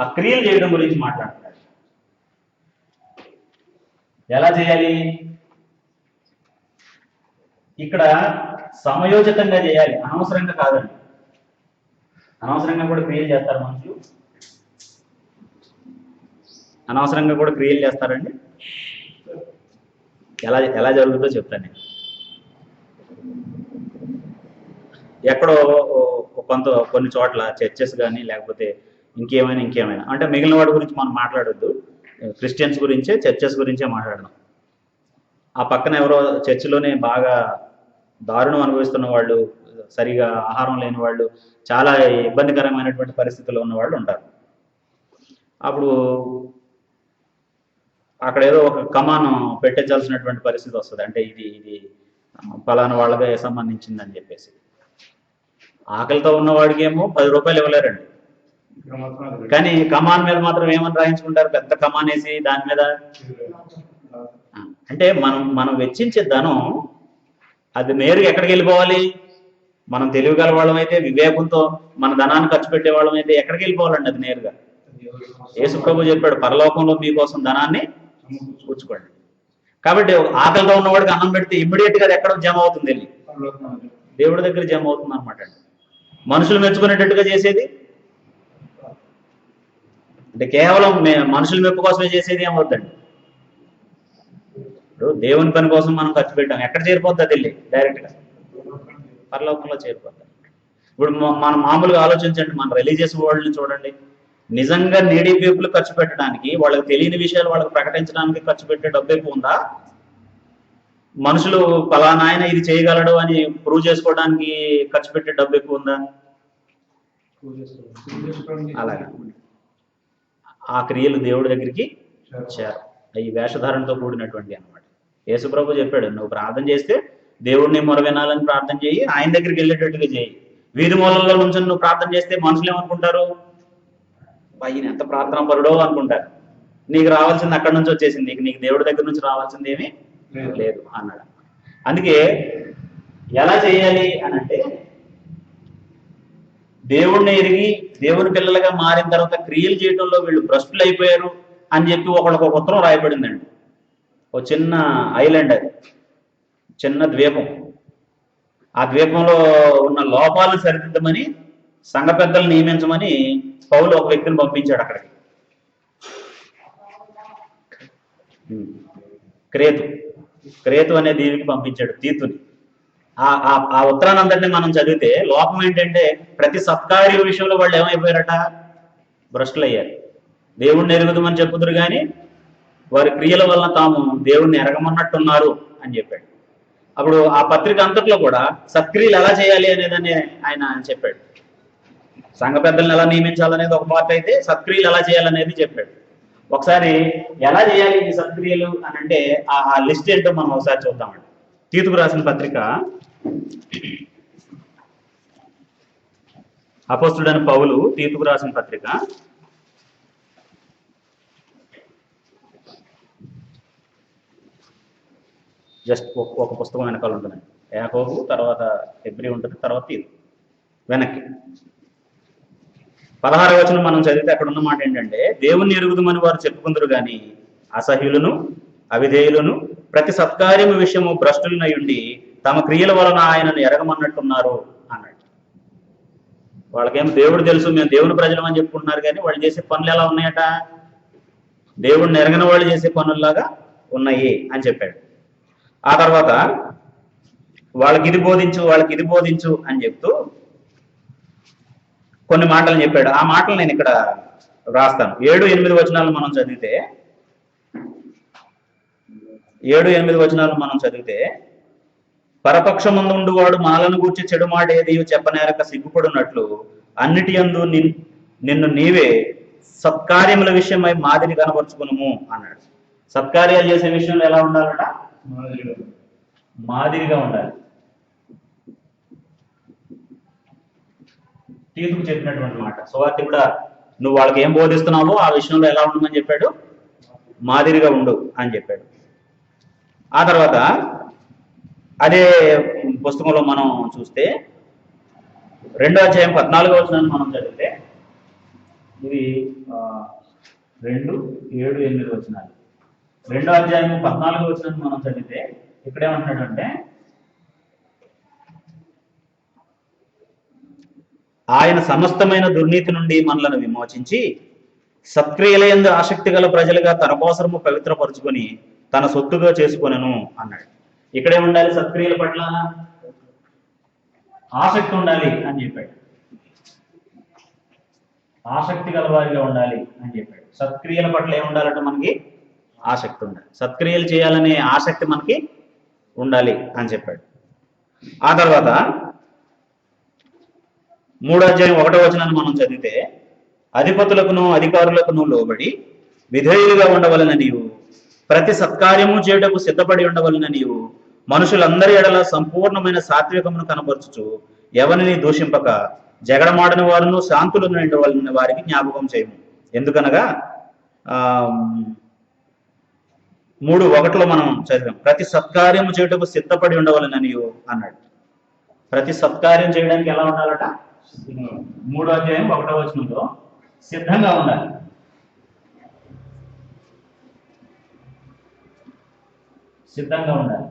ఆ క్రియలు చేయడం గురించి మాట్లాడుతున్నారు. ఎలా చేయాలి? ఇక్కడ సమయోచితంగా చేయాలి, అనవసరంగా కాదండి. అనవసరంగా కూడా క్రియలు చేస్తారు మనుషులు, అనవసరంగా కూడా క్రియలు చేస్తారండి. ఎలా జరుగుతుందో చెప్తాను నేను. ఎక్కడో కొన్ని చోట్ల చర్చెస్ కానీ లేకపోతే ఇంకేమైనా అంటే మిగిలిన వాటి గురించి మనం మాట్లాడొద్దు, క్రిస్టియన్స్ గురించే, చర్చెస్ గురించే మాట్లాడదాం. ఆ పక్కన ఎవరో చర్చిలోనే బాగా దారుణం అనుభవిస్తున్న వాళ్ళు, సరిగా ఆహారం లేని వాళ్ళు, చాలా ఇబ్బందికరమైనటువంటి పరిస్థితుల్లో ఉన్న వాళ్ళు ఉంటారు. అప్పుడు అక్కడ ఏదో ఒక కమాను పెట్టించాల్సినటువంటి పరిస్థితి వస్తుంది. అంటే ఇది ఫలానా వాళ్ళకే సంబంధించిందని చెప్పేసి. ఆకలితో ఉన్నవాడికి ఏమో 10 రూపాయలు ఇవ్వలేరండి. కానీ కమాన్ మీద మాత్రం ఏమని రాయించుకుంటారు? పెద్ద కమాన్ వేసి దాని మీద. అంటే మనం వెచ్చించే ధనం అది నేరుగా ఎక్కడికి వెళ్ళిపోవాలి? మనం తెలివిగల వాళ్ళం అయితే, వివేకంతో మన ధనాన్ని ఖర్చు పెట్టే వాళ్ళం అయితే ఎక్కడికి వెళ్ళిపోవాలండి? అది నేరుగా యేసు ప్రభు చెప్పాడు, పరలోకంలో మీకోసం ధనాన్ని కూర్చుకోండి. కాబట్టి ఆకలితో ఉన్నవాడికి అన్నం పెడితే ఇమ్మీడియట్ గా ఎక్కడ జమ అవుతుంది? వెళ్ళి దేవుడి దగ్గర జమ అవుతుంది అనమాట అండి. మనుషులు మెచ్చుకునేటట్టుగా చేసేది అంటే కేవలం మనుషుల మెప్పు కోసమే చేసేది ఏమవుతుందండి? ఇప్పుడు దేవుని పని కోసం మనం ఖర్చు పెట్టాం, ఎక్కడ చేరిపోద్ది? వెళ్ళి డైరెక్ట్ గా పరలోకంలో చేరిపోతాం. ఇప్పుడు మనం మామూలుగా ఆలోచించండి, మన రిలీజియస్ వరల్డ్ని చూడండి. నిజంగా నీడీ పీపుల్ ఖర్చు పెట్టడానికి, వాళ్ళకి తెలియని విషయాలు వాళ్ళకి ప్రకటించడానికి ఖర్చు పెట్టే డబ్బు ఎక్కువ ఉందా? మనుషులు ఫలానా ఆయన ఇది చేయగలడు అని ప్రూవ్ చేసుకోవడానికి ఖర్చు పెట్టే డబ్బు ఎక్కువ ఉందా? అలాగే ఆ క్రియలు దేవుడి దగ్గరికి చేరు. ఈ వేషధారణతో కూడినటువంటి అనమాట. యేసుప్రభు చెప్పాడు, నువ్వు ప్రార్థన చేస్తే దేవుడిని మొర వినాలని ప్రార్థన చేయి, ఆయన దగ్గరికి వెళ్ళేటట్టుగా చేయి. వీధి మూలల్లో నుంచి నువ్వు ప్రార్థన చేస్తే మనుషులు ఏమనుకుంటారు, ఈయన ఎంత ప్రార్థన పరుడో అనుకుంటారు. నీకు రావాల్సింది అక్కడి నుంచి వచ్చేసింది, నీకు దేవుడి దగ్గర నుంచి రావాల్సింది ఏమీ లేదు అన్నాడు. అందుకే ఎలా చేయాలి అని అంటే, దేవుణ్ణి ఎరిగి దేవుని పిల్లలుగా మారిన తర్వాత క్రియలు చేయడంలో వీళ్ళు భ్రష్టులు అయిపోయారు అని చెప్పి ఒకళ్ళకి ఒక ఉత్తరం రాయబడిందండి. ఒక చిన్న ఐలాండ్, అది చిన్న ద్వీపం. ఆ ద్వీపంలో ఉన్న లోపాలను సరిదిద్దమని సంఘ పెద్దలు నియమించమని పౌలు ఒక వ్యక్తిని పంపించాడు అక్కడికి. క్రేతు అనే దీవికి పంపించాడు తీతుని. ఆ ఉత్తరానంతటిని మనం చదివితే లోపం ఏంటంటే, ప్రతి సత్కార్య విషయంలో వాళ్ళు ఏమైపోయారట, భ్రష్టులు అయ్యారు. దేవుణ్ణి ఎరుగుదమని చెప్పుదురు కానీ వారి క్రియల వలన తాము దేవుణ్ణి ఎరగమన్నట్టున్నారు అని చెప్పాడు. అప్పుడు ఆ పత్రిక అంతట్లో కూడా సత్క్రియలు ఎలా చేయాలి అనేదాన్ని ఆయన చెప్పాడు. సంఘ పెద్దలను ఎలా నియమించాలనేది ఒక పార్ట్ అయితే, సత్క్రియలు ఎలా చేయాలనేది చెప్పాడు. ఒకసారి ఎలా చేయాలి ఈ సత్క్రియలు అని అంటే ఆ లిస్ట్ ఏంటో మనం ఒకసారి చూద్దామండి. తీతుకు రాసిన పత్రిక, అపోస్తుడైన పౌలు తీతుకు రాసిన పత్రిక జస్ట్ ఒక పుస్తకం వెనకాల ఉంటుంది. యాకోబు, తర్వాత హెబ్రీ ఉంటుంది, తర్వాత తీతు వెనక్కి 16వ వచనం మనం చదివితే అక్కడ ఉన్న మాట ఏంటంటే, దేవుణ్ణి ఎరుగుదమని వారు చెప్పుకుందరు కానీ అసహ్యులను అవిధేయులను ప్రతి సత్కార్యము విషయము భ్రష్టులనై ఉండి తమ క్రియల వలన ఆయనను ఎరగమన్నట్టున్నారు అన్నాడు. వాళ్ళకేమో దేవుడు తెలుసు, మేము దేవుని ప్రజలం అని చెప్పుకుంటున్నారు, కానీ వాళ్ళు చేసే పనులు ఎలా ఉన్నాయట, దేవుడిని ఎరగని వాళ్ళు చేసే పనుల్లాగా ఉన్నాయి అని చెప్పాడు. ఆ తర్వాత వాళ్ళకి ఇది బోధించు అని చెప్తూ కొన్ని మాటలు చెప్పాడు. ఆ మాటలు నేను ఇక్కడ రాస్తాను. 7-8 వచనాలు మనం చదివితే 7-8 వచనాలు మనం చదివితే, పరపక్షమందు వాడు మాలను గూర్చి చెడు మాట ఏది చెప్పనేరక సిగ్గుపడినట్లు అన్నిటి యందు నిన్ను నీవే సత్కార్యముల విషయమై మాదిరి కనపరుచుకును అన్నాడు. సత్కార్యాలు చేసే విషయంలో ఎలా ఉండాలట, మాదిరిగా ఉండాలి. తీతుకు చెప్పినటువంటి మాట. సువార్తి కూడా నువ్వు వాళ్ళకి ఏం బోధిస్తున్నావో ఆ విషయంలో ఎలా ఉండమని చెప్పాడు, మాదిరిగా ఉండు అని చెప్పాడు. ఆ తర్వాత అదే పుస్తకంలో మనం చూస్తే 2వ అధ్యాయం 14వ వచనాన్ని మనం చదివితే, ఇది 2, 7, 8 వచనాలు. 2వ అధ్యాయం 14వ వచనాన్ని మనం చదివితే ఇక్కడేమంటున్నాడంటే, ఆయన సమస్తమైన దుర్నీతి నుండి మనలను విమోచించి సత్క్రియలయందు ఆసక్తి గల ప్రజలుగా తన కోసము పవిత్రపరుచుకొని తన సొత్తుగా చేసుకొనెను అన్నాడు. ఇక్కడే ఉండాలి, సత్క్రియల పట్ల ఆసక్తి ఉండాలి అని చెప్పాడు. ఆసక్తి గల వారిగా ఉండాలి అని చెప్పాడు. సత్క్రియల పట్ల ఏముండాలంటే మనకి ఆసక్తి ఉండాలి. సత్క్రియలు చేయాలనే ఆసక్తి మనకి ఉండాలి అని చెప్పాడు. ఆ తర్వాత 3వ అధ్యాయం 1వ వచనాన్ని మనం చదివితే, అధిపతులకును అధికారులకును లోబడి విధేయులుగా ఉండవలన నీవు ప్రతి సత్కార్యము చేయుటకు సిద్ధపడి ఉండవలన నీవు మనుషులందరి ఎడల సంపూర్ణమైన సాత్వికమును కనబరుచుచు ఎవరిని దూషింపక జగడమాడని వారును శాంతులను ఉండవలన వారికి జ్ఞాపకం చేయము. ఎందుకనగా 3:1 మనం చదివాం, ప్రతి సత్కార్యము చేయుటకు సిద్ధపడి ఉండవలన నీవు అన్నాడు. ప్రతి సత్కార్యం చేయడానికి ఎలా ఉండాలట, 3వ అధ్యాయం 1వ వచనంలో సిద్ధంగా ఉండాలి. సిద్ధంగా ఉండాలి.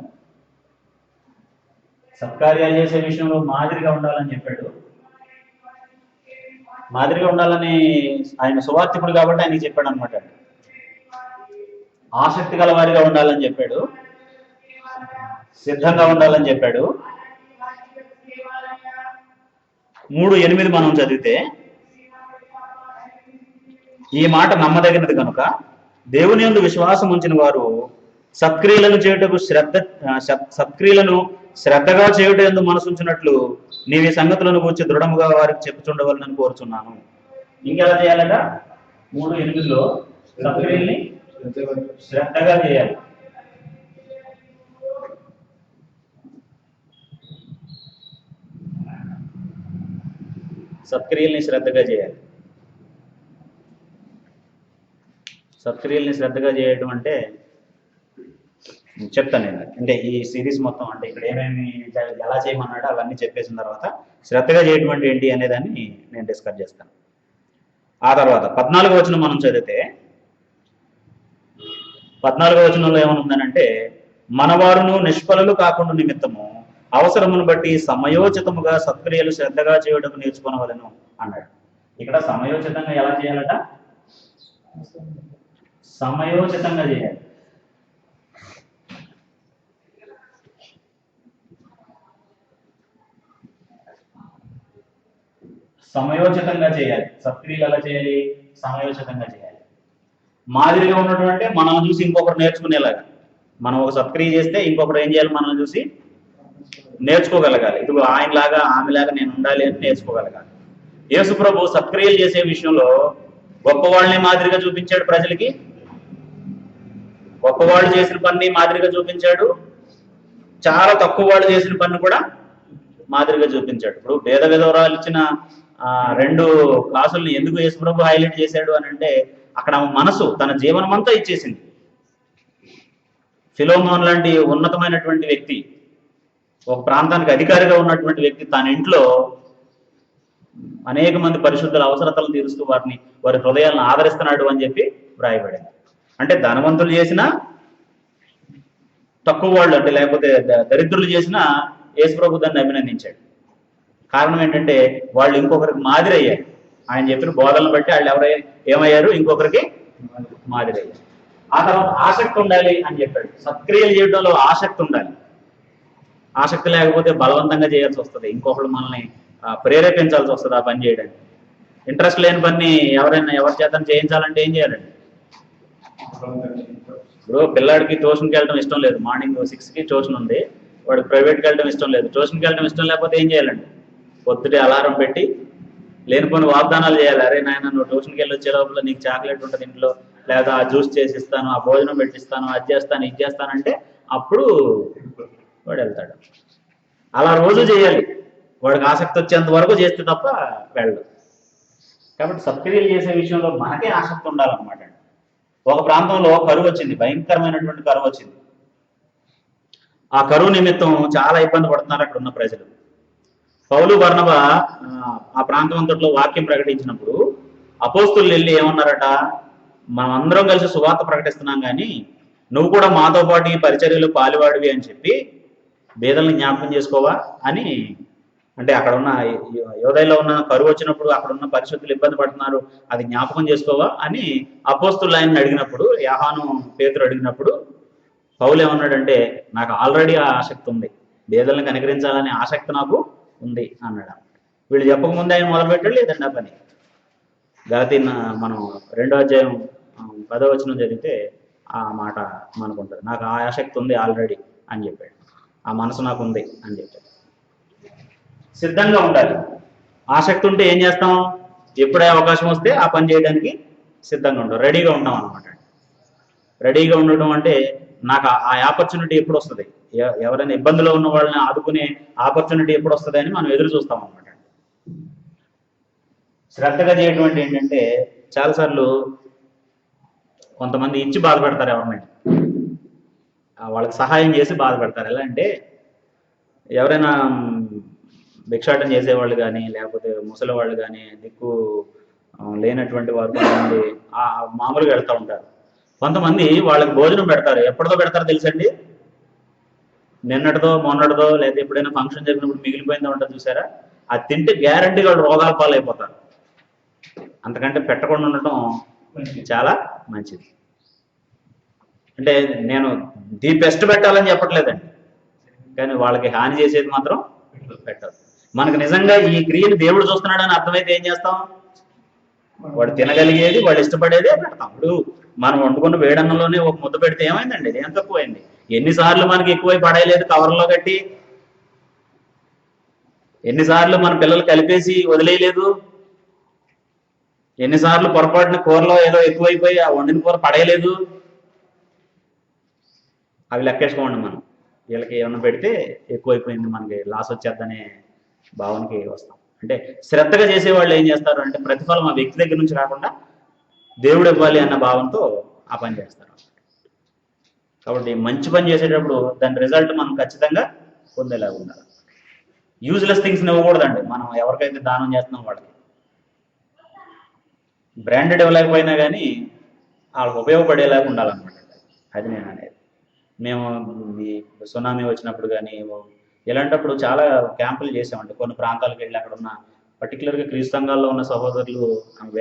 సత్కార్యాలు చేసే విషయంలో మాదిరిగా ఉండాలని చెప్పాడు. మాదిరిగా ఉండాలని ఆయన సువార్తికుడు కాబట్టి ఆయనకి చెప్పాడు అనమాట. ఆసక్తి గల వారిగా ఉండాలని చెప్పాడు, సిద్ధంగా ఉండాలని చెప్పాడు. 3:8 మనం చదివితే, ఈ మాట నమ్మదగినది కనుక దేవుని యందు విశ్వాసం ఉంచిన వారు సత్క్రియలను చేయుటకు సత్క్రియలను శ్రద్ధగా చేయుట యందు మనసుంచినట్లు నీవు ఈ సంగతులను గురించి దృఢముగా వారికి చెప్పుచుండవలనని కోరుచున్నాను. ఇంకెలా చేయాలట, 3:8లో సత్క్రియల్ని శ్రద్ధగా చేయాలి. సత్క్రియల్ని శ్రద్ధగా చేయాలి. సత్క్రియల్ని శ్రద్ధగా చేయడం అంటే చెప్తాను నేను. అంటే ఈ సిరీస్ మొత్తం అంటే ఇక్కడ ఏమేమి ఎలా చేయమన్నాడో అవన్నీ చెప్పేసిన తర్వాత శ్రద్ధగా చేయడం అంటే ఏంటి అనేదాన్ని నేను డిస్కస్ చేస్తాను. ఆ తర్వాత 14వ వచనం మనం చదివితే 14వ వచనంలో ఏమనుందనంటే, మనవారును నిష్ఫలలు కాకుండా నిమిత్తము అవసరమును బట్టి సమయోచితముగా సత్క్రియలు శ్రద్ధగా చేయడం నేర్చుకోనవలెను అన్నాడు. ఇక్కడ సమయోచితంగా ఎలా చేయాలట? సమయోచితంగా చేయాలి. సమయోచితంగా చేయాలి. సత్క్రియలు ఎలా చేయాలి? సమయోచితంగా చేయాలి. మాదిరిగా ఉన్నటువంటి మనల్ని చూసి ఇంకొకరు నేర్చుకునేలాగా. మనం ఒక సత్క్రియ చేస్తే ఇంకొకరు ఏం చేయాలి? మనల్ని చూసి నేర్చుకోగలగాలి. ఇదిగో ఆయనలాగా ఆమెలాగా నేను ఉండాలి అని నేర్చుకోగలగాలి. యేసు ప్రభు సత్క్రియలు చేసే విషయంలో గొప్పవాళ్ళని మాదిరిగా చూపించాడు ప్రజలకి. గొప్పవాళ్ళు చేసిన పని మాదిరిగా చూపించాడు. చాలా తక్కువ వాళ్ళు చేసిన పని కూడా మాదిరిగా చూపించాడు. ఇప్పుడు భేద విధవరాలు ఇచ్చిన 2 క్లాసుల్ని ఎందుకు యేసు ప్రభు హైలైట్ చేశాడు అని అంటే, అక్కడ మనసు తన జీవనం అంతా ఇచ్చేసింది. ఫిలోమోన్ లాంటి ఉన్నతమైనటువంటి వ్యక్తి, ఒక ప్రాంతానికి అధికారిగా ఉన్నటువంటి వ్యక్తి తన ఇంట్లో అనేక మంది పరిశుద్ధుల అవసరతలను తీరుస్తూ వారి హృదయాలను ఆదరిస్తున్నాడు అని చెప్పి వ్రాయబడింది. అంటే ధనవంతులు చేసిన, తక్కువ వాళ్ళు అంటే లేకపోతే దరిద్రులు చేసిన యేసు ప్రభు దాన్ని అభినందించాడు. కారణం ఏంటంటే వాళ్ళు ఇంకొకరికి మాదిరి అయ్యారు. ఆయన చెప్పిన బోధనలు బట్టి వాళ్ళు ఏమయ్యారు? ఇంకొకరికి మాదిరి అయ్యారు. ఆ తర్వాత ఆసక్తి ఉండాలి అని చెప్పాడు. సత్క్రియలు చేయడంలో ఆసక్తి ఉండాలి. ఆసక్తి లేకపోతే బలవంతంగా చేయాల్సి వస్తుంది. ఇంకొకరు మనల్ని ప్రేరేపించాల్సి వస్తుంది ఆ పని చేయడానికి. ఇంట్రెస్ట్ లేని పని ఎవరి చేత చేయించాలంటే ఏం చేయాలండి? ఇప్పుడు పిల్లాడికి ట్యూషన్కి వెళ్ళడం ఇష్టం లేదు. మార్నింగ్ 6కి ట్యూషన్ ఉంది. వాడికి ప్రైవేట్కి వెళ్ళడం ఇష్టం లేదు. ట్యూషన్కి వెళ్ళడం ఇష్టం లేకపోతే ఏం చేయాలండి? పొద్దుటే అలారం పెట్టి లేనిపోని వాగ్దానాలు చేయాలి. అరే నాయన, నువ్వు ట్యూషన్కి వెళ్ళి వచ్చే లోపల నీకు చాక్లెట్ ఉంటుంది ఇంట్లో, లేదా ఆ జ్యూస్ చేసిస్తాను, ఆ భోజనం పెట్టిస్తాను, అది చేస్తాను, ఇది చేస్తానంటే అప్పుడు వాడు వెళ్తాడు. అలా రోజు చేయాలి. వాడికి ఆసక్తి వచ్చేంత వరకు చేస్తే తప్ప వెళ్ళడు. కాబట్టి సత్క్రియలు చేసే విషయంలో మనకే ఆసక్తి ఉండాలన్నమాట. ఒక ప్రాంతంలో కరువు వచ్చింది, భయంకరమైనటువంటి కరువు వచ్చింది. ఆ కరువు నిమిత్తం చాలా ఇబ్బంది పడుతున్నారు అక్కడ ఉన్న ప్రజలు. పౌలు బర్నబా ఆ ప్రాంతం అంతట్లో వాక్యం ప్రకటించినప్పుడు అపోస్తులు వెళ్ళి ఏమన్నారట? మనం అందరం కలిసి సువార్త ప్రకటిస్తున్నాం కానీ నువ్వు కూడా మాతో పాటు ఈ పరిచర్యలో పాలువాడివి అని చెప్పి బేదల్ని జ్ఞాపకం చేసుకోవా అని. అంటే అక్కడ ఉన్న యోదయలో ఉన్న కరువు వచ్చినప్పుడు అక్కడ ఉన్న పరిశుద్ధులు ఇబ్బంది పడుతున్నారు, అది జ్ఞాపకం చేసుకోవా అని అపోస్తులు ఆయన్ని అడిగినప్పుడు, యోహాను పేతురు అడిగినప్పుడు పౌలు ఏమన్నాడంటే, నాకు ఆల్రెడీ ఆ ఆసక్తి ఉంది, బేదల్ని కనికరించాలనే ఆసక్తి నాకు ఉంది అన్నాడు. వీళ్ళు చెప్పకముందే ఆయన మొదలుపెట్టాడు లేదండి ఆ పని. గలతీ మనం 2వ అధ్యాయం 10వ వచనం చదివితే ఆ మాట మనకుంటుంది. నాకు ఆ ఆసక్తి ఉంది ఆల్రెడీ అని చెప్పాడు. ఆ మనసు నాకు ఉంది అని చెప్పాడు. సిద్ధంగా ఉండాలి. ఆసక్తి ఉంటే ఏం చేస్తాం? ఎప్పుడే అవకాశం వస్తే ఆ పని చేయడానికి సిద్ధంగా ఉంటాం, రెడీగా ఉంటాం అనమాట. రెడీగా ఉండటం అంటే నాకు ఆ ఆపర్చునిటీ ఎప్పుడు వస్తుంది, ఎవరైనా ఇబ్బందిలో ఉన్న వాళ్ళని ఆదుకునే ఆపర్చునిటీ ఎప్పుడు వస్తుంది అని మనం ఎదురు చూస్తాం అనమాట. శ్రద్ధగా చేయడం అంటే ఏంటంటే, చాలాసార్లు కొంతమంది ఇచ్చి బాధపెడతారు ఎవరినైనా, వాళ్ళకి సహాయం చేసి బాధపెడతారు. ఎలా అంటే, ఎవరైనా భిక్షాటం చేసేవాళ్ళు కానీ లేకపోతే ముసలి వాళ్ళు కానీ దిక్కు లేనటువంటి వారు కొంతమంది మామూలుగా వెళ్తూ ఉంటారు. కొంతమంది వాళ్ళకి భోజనం పెడతారు. ఎప్పటిదో పెడతారో తెలుసండి? నిన్నటిదో మొన్నటిదో లేదా ఎప్పుడైనా ఫంక్షన్ జరిగినప్పుడు మిగిలిపోయిందో ఉంటుంది చూసారా? అది తింటే గ్యారంటీ వాళ్ళు రోగాల పాలైపోతారు. అంతకంటే పెట్టకుండా ఉండటం చాలా మంచిది. అంటే నేను ది బెస్ట్ పెట్టాలని చెప్పట్లేదండి, కానీ వాళ్ళకి హాని చేసేది మాత్రం పెట్టదు. మనకు నిజంగా ఈ క్రియని దేవుడు చూస్తున్నాడని అర్థమైతే ఏం చేస్తాం? వాడు తినగలిగేది, వాడు ఇష్టపడేదే పెడతాం. ఇప్పుడు మనం వండుకున్న వేడన్నంలోనే ఒక ముద్ద పెడితే ఏమైందండి? ఏం తక్కువైంది? ఎన్నిసార్లు మనకి ఎక్కువై పడేయలేదు కవర్లో కట్టి? ఎన్నిసార్లు మన పిల్లలు కలిపేసి వదిలేయలేదు? ఎన్నిసార్లు పొరపాటున కూరలో ఏదో ఎక్కువైపోయి ఆ వండిన కూర పడేయలేదు? అవి లెక్కేసుకోండి. వీళ్ళకి ఏమన్నా పెడితే ఎక్కువైపోయింది, మనకి లాస్ వచ్చేద్దనే భావనకి వస్తాం. అంటే శ్రద్ధగా చేసేవాళ్ళు ఏం చేస్తారు అంటే ప్రతిఫలం ఆ వ్యక్తి దగ్గర నుంచి కాకుండా దేవుడు ఇవ్వాలి అన్న భావంతో ఆ పని చేస్తారు. కాబట్టి మంచి పని చేసేటప్పుడు దాని రిజల్ట్ మనం ఖచ్చితంగా పొందేలాగా ఉండాలి. యూజ్లెస్ థింగ్స్ని ఇవ్వకూడదండి. మనం ఎవరికైతే దానం చేస్తున్నాం వాళ్ళకి బ్రాండెడ్ ఇవ్వలేకపోయినా కానీ వాళ్ళకి ఉపయోగపడేలాగా ఉండాలన్నమాట. అది నేను అనేది. మేము ఈ సునామీ వచ్చినప్పుడు కానీ ఇలాంటప్పుడు చాలా క్యాంపులు చేసామండి. కొన్ని ప్రాంతాలకు వెళ్ళి అక్కడ ఉన్న పర్టికులర్గా క్రీస్తు సంఘాల్లో ఉన్న సహోదరులు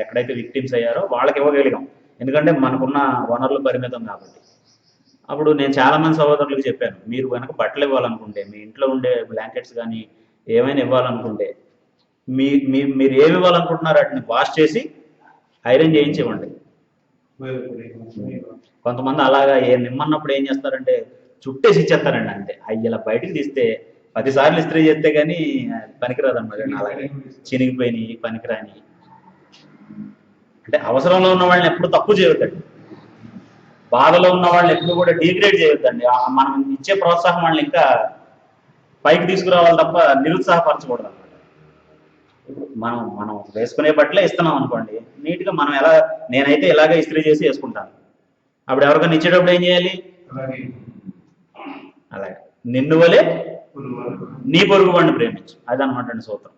ఎక్కడైతే విక్టిమ్స్ అయ్యారో వాళ్ళకి ఇవ్వగలిగాం. ఎందుకంటే మనకున్న వనరులు పరిమితం కాబట్టి. అప్పుడు నేను చాలా మంది సహోదరులకు చెప్పాను, మీరు కనుక బట్టలు ఇవ్వాలనుకుంటే, మీ ఇంట్లో ఉండే బ్లాంకెట్స్ కానీ ఏమైనా ఇవ్వాలనుకుంటే మీరు ఏమి ఇవ్వాలనుకుంటున్నారో వాటిని వాష్ చేసి ఐరన్ చేయించి ఇవ్వండి. కొంతమంది అలాగా నిమ్మన్నప్పుడు ఏం చేస్తారంటే చుట్టేసి ఇచ్చేస్తారండి అంతే. అవి ఇలా బయటికి తీస్తే 10 సార్లు ఇస్త్రీ చేస్తే కానీ పనికిరాదు అన్నమాట. అలాగే చినిగిపోయినాయి పనికిరాని. అంటే అవసరంలో ఉన్న వాళ్ళని ఎప్పుడు తప్పు చేయొద్దండి. బాధలో ఉన్న వాళ్ళని ఎప్పుడు కూడా డీగ్రేడ్ చేయొద్దండి. మనం ఇచ్చే ప్రోత్సాహం వాళ్ళని ఇంకా పైకి తీసుకురావాలి తప్ప నిరుత్సాహపరచకూడదు అనమాట. మనం మనం వేసుకునే బట్టలే ఇస్తున్నాం అనుకోండి, నీట్గా మనం నేనైతే ఇలాగే ఇస్త్రీ చేసి వేసుకుంటాను. అప్పుడు ఎవరికైనా ఇచ్చేటప్పుడు ఏం చేయాలి? అలాగే నిన్ను వలే నీ పొరుగు వాడిని ప్రేమించు. అదనమాట అండి సూత్రం.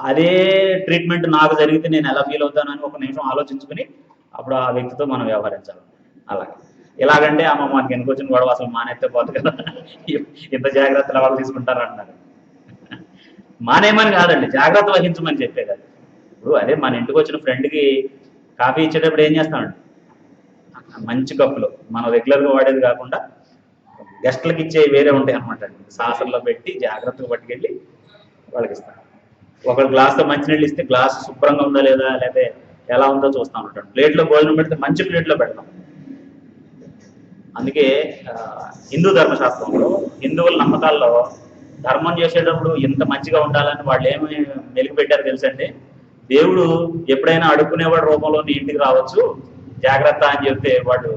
అదే ట్రీట్మెంట్ నాకు జరిగితే నేను ఎలా ఫీల్ అవుతానని ఒక నిమిషం ఆలోచించుకుని అప్పుడు ఆ వ్యక్తితో మనం వ్యవహరించాలి. అలాగే ఎలాగంటే మాకు వెనుకొచ్చిన గొడవ అసలు మానేస్తే పోదు కదా, ఇంత జాగ్రత్తలు వాళ్ళు తీసుకుంటారు అంటున్నారు. మానేమని కాదండి, జాగ్రత్త వహించమని చెప్పే కదా. ఇప్పుడు అదే మన ఇంటికి వచ్చిన ఫ్రెండ్కి కాఫీ ఇచ్చేటప్పుడు ఏం చేస్తామండి, మంచి కప్పులు మనం రెగ్యులర్గా వాడేది కాకుండా గెస్ట్లకు ఇచ్చే వేరే ఉంటాయి అనమాట అండి. సాసర్లో పెట్టి జాగ్రత్తగా పట్టుకెళ్ళి వాళ్ళకి ఇస్తాం. ఒకళ్ళు గ్లాస్తో మంచినీళ్ళు ఇస్తే గ్లాస్ శుభ్రంగా ఉందా లేదా, లేకపోతే ఎలా ఉందో చూస్తూ ఉంటాం. ప్లేట్లో భోజనం పెడితే మంచి ప్లేట్లో పెడతాం. అందుకే హిందూ ధర్మశాస్త్రంలో హిందువుల నమ్మకాల్లో ధర్మం చేసేటప్పుడు ఇంత మంచిగా ఉండాలని వాళ్ళు ఏమి మెలికి పెట్టారు తెలుసండి. దేవుడు ఎప్పుడైనా అడుక్కునేవాడు రూపంలో నీ ఇంటికి రావచ్చు, జాగ్రత్త అని చెప్తే వాళ్ళు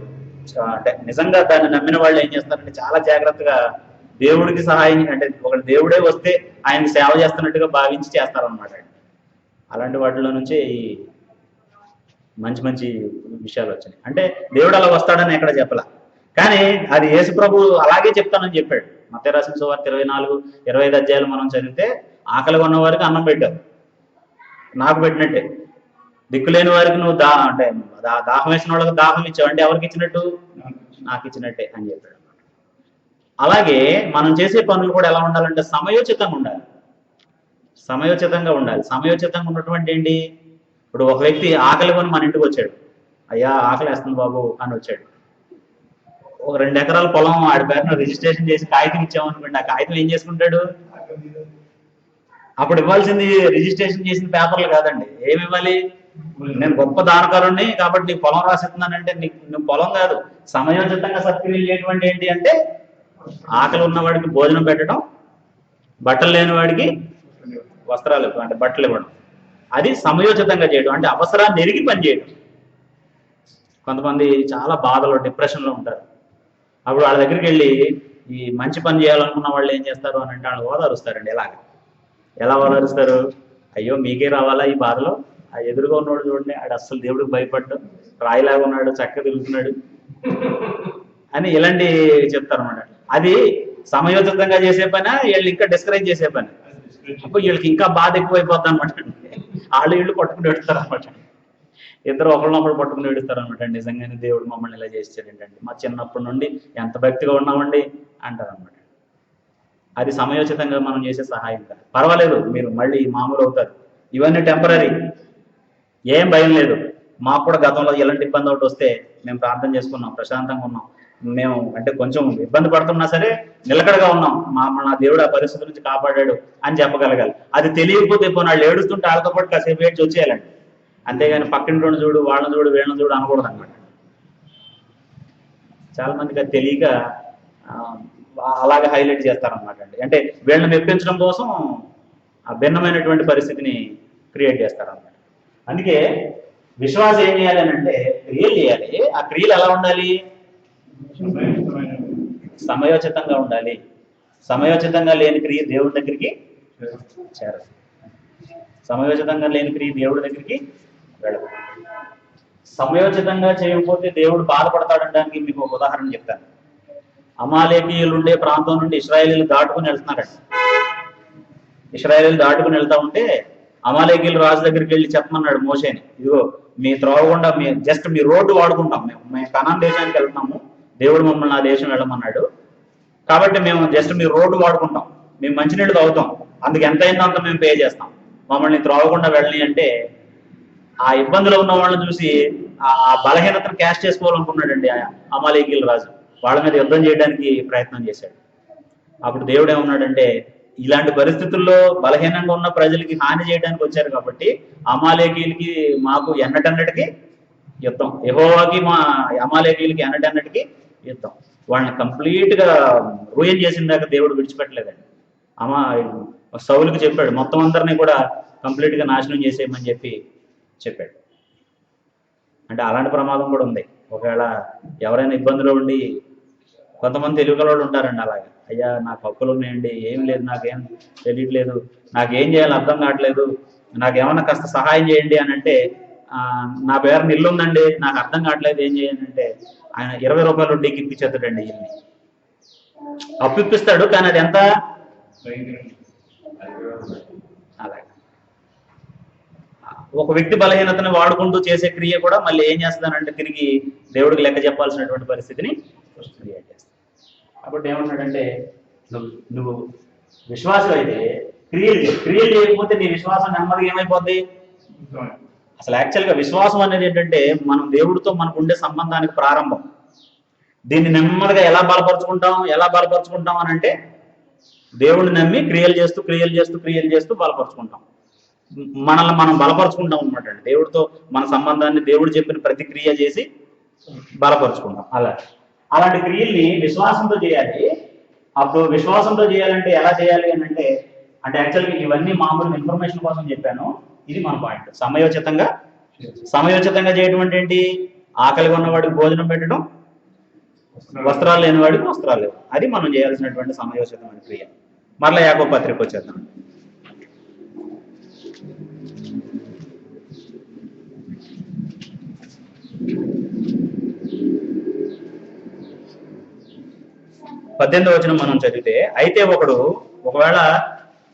అంటే నిజంగా దాన్ని నమ్మిన వాళ్ళు ఏం చేస్తారంటే చాలా జాగ్రత్తగా దేవుడికి సహాయం, అంటే ఒక దేవుడే వస్తే ఆయనకి సేవ చేస్తున్నట్టుగా భావించి చేస్తారనమాట. అలాంటి వాటిలో నుంచే ఈ మంచి మంచి విషయాలు వచ్చినాయి. అంటే దేవుడు అలా వస్తాడని ఎక్కడ చెప్పలా, కానీ అది యేసు ప్రభు అలాగే చెప్తానని చెప్పాడు. మత్తయి రాసిన సువార్త 24-25 అధ్యాయాలు మనం చదివితే ఆకలిగా ఉన్న వారికి అన్నం పెట్టావు, నాకు పెట్టినట్టే. దిక్కులేని వారికి నువ్వు అంటే దాహం వేసిన వాళ్ళకి దాహం ఇచ్చావు, అంటే ఎవరికి ఇచ్చినట్టు? నాకు ఇచ్చినట్టే అని చెప్పాడు. అలాగే మనం చేసే పనులు కూడా ఎలా ఉండాలంటే సమయోచితంగా ఉండాలి. సమయోచితంగా ఉండాలి. సమయోచితంగా ఉన్నటువంటి ఏంటి, ఇప్పుడు ఒక వ్యక్తి ఆకలి కొని మన ఇంటికి వచ్చాడు, అయ్యా ఆకలి వేస్తుంది బాబు అని వచ్చాడు. ఒక 2 ఎకరాల పొలం ఆడి పేరున రిజిస్ట్రేషన్ చేసి కాగితం ఇచ్చామనుకోండి, ఆ కాగితం ఏం చేసుకుంటాడు? అప్పుడు ఇవ్వాల్సింది రిజిస్ట్రేషన్ చేసిన పేపర్లు కాదండి, ఏమి ఇవ్వాలి? నేను గొప్ప దానకారుణ్ణి కాబట్టి నీకు పొలం రాసిస్తున్నానంటే నువ్వు పొలం కాదు. సమయోచితంగా సత్క్రియలు చేయటువంటి ఏంటి అంటే ఆకలి ఉన్నవాడికి భోజనం పెట్టడం, బట్టలు లేని వాడికి వస్త్రాలు అంటే బట్టలు ఇవ్వడం. అది సమయోచితంగా చేయడం, అంటే అవసరాన్ని ఎరిగి పనిచేయడం. కొంతమంది చాలా బాధలో డిప్రెషన్లో ఉంటారు. అప్పుడు వాళ్ళ దగ్గరికి వెళ్ళి ఈ మంచి పని చేయాలనుకున్న వాళ్ళు ఏం చేస్తారు అని అంటే వాళ్ళు ఓదారుస్తారండి. ఎలా ఓదారుస్తారు? అయ్యో మీకే రావాలా ఈ బాధలో, ఆ ఎదురుగా ఉన్నవాడు చూడండి, ఆడు అస్సలు దేవుడికి భయపడ్డు, రాయిలాగా ఉన్నాడు, చక్కగా తిరుగుతున్నాడు అని ఇలాంటి చెప్తారన్నమాట. అది సమయోచితంగా చేసే పని, వీళ్ళు ఇంకా డిస్కరేజ్ చేసే పని. అప్పుడు వీళ్ళకి ఇంకా బాధ ఎక్కువైపోద్ది అనమాట. వీళ్ళు పట్టుకుని పెడతారు అనమాట. ఇద్దరు ఒకరినొకరు పట్టుకుని ఏడుస్తారు అనమాట. నిజంగానే దేవుడు మమ్మల్ని ఇలా చేసాడు ఏంటంటే, మా చిన్నప్పటి నుండి ఎంత భక్తిగా ఉన్నామండి అంటారు అనమాట. అది సమయోచితంగా మనం చేసే సహాయం కాదు. పర్వాలేదు, మీరు మళ్ళీ మామూలు అవుతారు. ఇవన్నీ టెంపరీ, ఏం భయం లేదు. మాకు కూడా గతంలో ఎలాంటి ఇబ్బంది ఒకటి వస్తే మేము ప్రార్థన చేసుకున్నాం, ప్రశాంతంగా ఉన్నాం. మేము అంటే కొంచెం ఇబ్బంది పడుతున్నా సరే నిలకడగా ఉన్నాం, నా దేవుడు ఆ పరిస్థితి నుంచి కాపాడాడు అని చెప్పగలగాలి. అది తెలియకపోతే పోనీ వాళ్ళు ఏడుస్తుంటే వాళ్ళతో పాటు కాసేపు ఏడ్చి వచ్చేయాలండి. అంతేగాని పక్కింటి చూడు, వాళ్ళని చూడు, వీళ్ళని చూడు అనకూడదు అనమాట. చాలా మందికి అది తెలియక అలాగే హైలైట్ చేస్తారనమాట అండి. అంటే వీళ్ళని మెప్పించడం కోసం ఆ భిన్నమైనటువంటి పరిస్థితిని క్రియేట్ చేస్తారన్నమాట. అందుకే విశ్వాసం ఏం చేయాలి అని అంటే క్రియలు చేయాలి. ఆ క్రియలు ఎలా ఉండాలి? సమయోచితంగా ఉండాలి. సమయోచితంగా లేని క్రియ దేవుడి దగ్గరికి చేరదు. సమయోచితంగా లేని క్రియ దేవుడి దగ్గరికి వెళ్ళదు. సమయోచితంగా చేయకపోతే దేవుడు బాధపడతాడనడానికి మీకు ఒక ఉదాహరణ చెప్తాను. అమాలేకీయులు ఉండే ప్రాంతం నుండి ఇశ్రాయేలీలు దాటుకుని వెళ్తున్నారట. ఇశ్రాయేలీలు దాటుకుని వెళ్తా ఉంటే అమాలేకీయులు రాజు దగ్గరికి వెళ్ళి చెప్పమన్నాడు మోషేని, ఇదిగో మీ త్రోవకుండా జస్ట్ మీ రోడ్డు వాడుకుంటాం, మేము కనాన్ దేశానికి వెళ్తున్నాము, దేవుడు మమ్మల్ని ఆ దేశం వెళ్ళమన్నాడు, కాబట్టి మేము జస్ట్ మీ రోడ్డు వాడుకుంటాం, మేము మంచినీళ్ళు తాగుతాం, అందుకు ఎంత అయిందో అంత మేము పే చేస్తాం, మమ్మల్ని త్రోవకుండా వెళ్ళని అంటే ఆ ఇబ్బందులు ఉన్న వాళ్ళని చూసి ఆ బలహీనతను క్యాష్ చేసుకోవాలనుకున్నాడండి అమాలేకీయుల రాజు. వాళ్ళ మీద యుద్ధం చేయడానికి ప్రయత్నం చేశాడు. అప్పుడు దేవుడు ఏమన్నాడంటే, ఇలాంటి పరిస్థితుల్లో బలహీనంగా ఉన్న ప్రజలకి హాని చేయడానికి వచ్చారు కాబట్టి అమాలేకీయులకి మాకు ఎన్నటన్నటికి యుద్ధం, యెహోవాకి మా అమాలేకీయులకి ఎన్నటన్నటికి యుద్ధం. వాళ్ళని కంప్లీట్ గా రూయం చేసిన దాకా దేవుడు విడిచిపెట్టలేదండి. సౌలుకి చెప్పాడు, మొత్తం అందరినీ కూడా కంప్లీట్ గా నాశనం చేసేయమని చెప్పాడు. అంటే అలాంటి ప్రమాదం కూడా ఉంది. ఒకవేళ ఎవరైనా ఇబ్బందులు ఉండి, కొంతమంది తెలుగు వాళ్ళు ఉంటారండి అలాగే, అయ్యా నాకు అప్పులు ఉన్నాయండి, ఏం లేదు, నాకేం తెలియట్లేదు, నాకేం చేయాలో అర్థం కావట్లేదు, నాకేమన్నా కాస్త సహాయం చేయండి అని అంటే, నా పేరు ఇల్లు ఉందండి, నాకు అర్థం కావట్లేదు, ఏం చేయండి అంటే ఆయన 20 రూపాయలు వడ్డీకి ఇప్పించేస్తాడండి. ఇల్లు అప్పు ఇప్పిస్తాడు, కానీ అది ఎంత అలాగే ఒక వ్యక్తి బలహీనతను వాడుకుంటూ చేసే క్రియ కూడా మళ్ళీ ఏం చేస్తానంటే తిరిగి దేవుడికి లెక్క చెప్పాల్సినటువంటి పరిస్థితిని క్రియేట్ చేస్తాను. కాబట్టి ఏమంటాడంటే, నువ్వు విశ్వాసం అయితే క్రియలు చేయకపోతే నీ విశ్వాసం నెమ్మదిగా ఏమైపోద్ది. అసలు యాక్చువల్గా విశ్వాసం అనేది ఏంటంటే మనం దేవుడితో మనకు ఉండే సంబంధానికి ప్రారంభం. దీన్ని నెమ్మదిగా ఎలా బలపరుచుకుంటాం అని అంటే దేవుడిని నమ్మి క్రియలు చేస్తూ బలపరుచుకుంటాం. మనల్ని మనం బలపరుచుకుంటాం అనమాట అండి. దేవుడితో మన సంబంధాన్ని దేవుడు చెప్పిన ప్రతిక్రియ చేసి బలపరుచుకుంటాం. అలాంటి క్రియల్ని విశ్వాసంతో చేయాలి. అప్పుడు విశ్వాసంతో చేయాలంటే ఎలా చేయాలి అని అంటే యాక్చువల్గా ఇవన్నీ మామూలు ఇన్ఫర్మేషన్ కోసం చెప్పాను. ఇది మన పాయింట్. సమయోచితంగా చేయడం అంటే ఏంటి? ఆకలిగా ఉన్నవాడికి భోజనం పెట్టడం, వస్త్రాలు లేని వాడికి వస్త్రాలు లేవు. అది మనం చేయాల్సినటువంటి సమయోచితమైన క్రియ. మరలా యాకోబు పత్రిక వచ్చేద్దాం. పద్దెనిమిదవ వచనం మనం చదివితే, అయితే ఒకవేళ